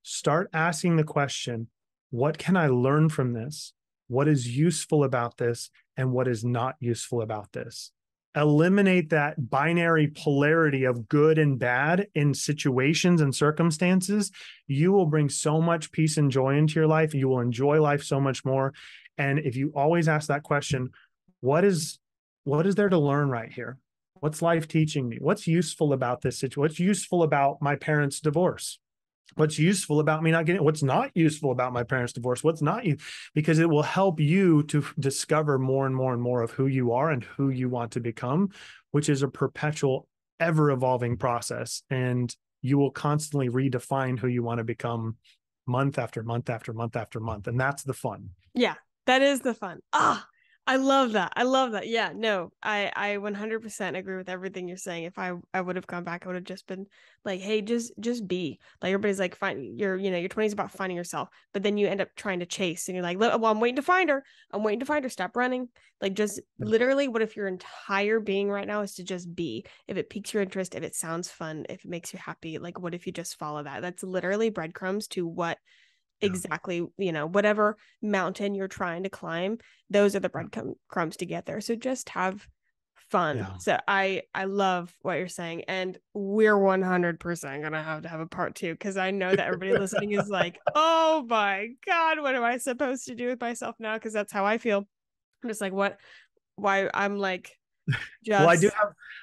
start asking the question, what can I learn from this? What is useful about this? And what is not useful about this? Eliminate that binary polarity of good and bad in situations and circumstances. You will bring so much peace and joy into your life. You will enjoy life so much more. And if you always ask that question, what is there to learn right here? What's life teaching me? What's useful about this situation? What's useful about my parents' divorce? What's useful about me not getting, what's not useful about my parents' divorce? What's not you? Because it will help you to discover more and more and more of who you are and who you want to become, which is a perpetual, ever evolving process. And you will constantly redefine who you want to become month after month after month after month. And that's the fun. Yeah, that is the fun. Ah, I love that. I love that. Yeah, no, I 100% agree with everything you're saying. If I would have gone back, I would have just been like, hey, just be. Like everybody's like, find your 20s about finding yourself, but then you end up trying to chase, and you're like, well, I'm waiting to find her. I'm waiting to find her. Stop running. Like just literally, what if your entire being right now is to just be? If it piques your interest, if it sounds fun, if it makes you happy, like what if you just follow that? That's literally breadcrumbs to what exactly, whatever mountain you're trying to climb, those are the breadcrumbs to get there. So just have fun. Yeah. So I love what you're saying, and we're 100% gonna have to have a part two, because I know that everybody listening is like, oh my god, what am I supposed to do with myself now? Because that's how I feel. I'm just like, what? Why? I'm like, Well, just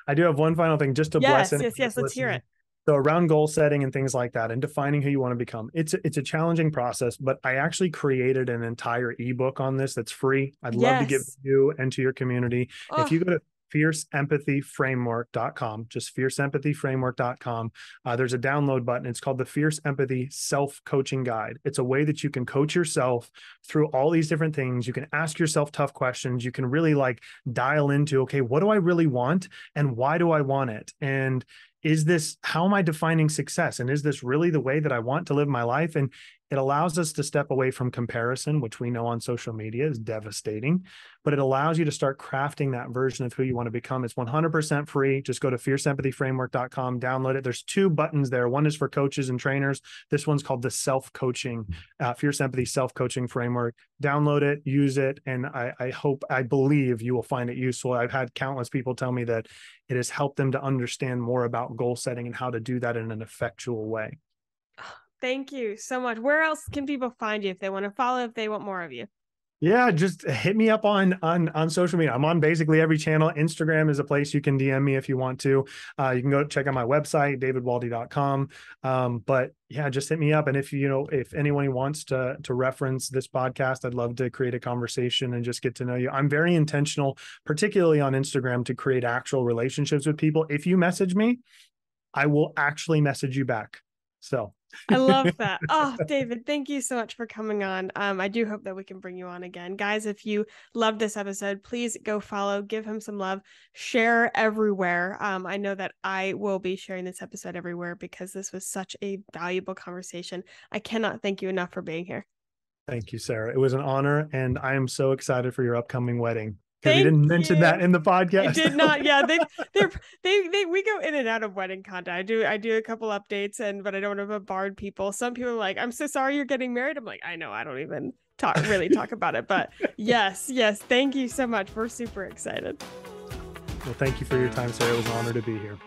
I do have one final thing just to bless yes, anyone yes, that's yes. Let's hear listening. it. So around goal setting and things like that and defining who you want to become, it's a challenging process, but I actually created an entire ebook on this that's free. I'd love to give Yes. you and to your community. If Oh, you go to fierceempathyframework.com, just fierceempathyframework.com, there's a download button. It's called the Fierce Empathy Self-Coaching Guide. It's a way that you can coach yourself through all these different things. You can ask yourself tough questions. You can really like dial into, okay, what do I really want and why do I want it? And how am I defining success? And is this really the way that I want to live my life? And it allows us to step away from comparison, which we know on social media is devastating, but it allows you to start crafting that version of who you want to become. It's 100% free. Just go to fierceempathyframework.com, download it. There's two buttons there. One is for coaches and trainers. This one's called the self-coaching, Fierce Empathy Self-Coaching Framework. Download it, use it. And I believe you will find it useful. I've had countless people tell me that it has helped them to understand more about goal setting and how to do that in an effectual way. thank you so much. Where else can people find you if they want to follow, if they want more of you? Yeah, just hit me up on social media. I'm on basically every channel. Instagram is a place you can DM me if you want to. You can go check out my website, davidwaldy.com. But yeah, just hit me up. And if anyone wants to reference this podcast, I'd love to create a conversation and just get to know you. I'm very intentional, particularly on Instagram, to create actual relationships with people. If you message me, I will actually message you back. So I love that. Oh, David, thank you so much for coming on. I do hope that we can bring you on again. Guys, if you loved this episode, please go follow, give him some love, share everywhere. I know that I will be sharing this episode everywhere because this was such a valuable conversation. I cannot thank you enough for being here. thank you, Sarah. It was an honor, and I am so excited for your upcoming wedding. because you Thank didn't mention you. that in the I podcast. did not. Yeah, we go in and out of wedding content. I do a couple updates, but I don't want to bombard people. Some people are like, "I'm so sorry you're getting married." I'm like, I know, I don't even talk about it. But yes, thank you so much. We're super excited. Well, thank you for your time, Sarah. It was an honor to be here.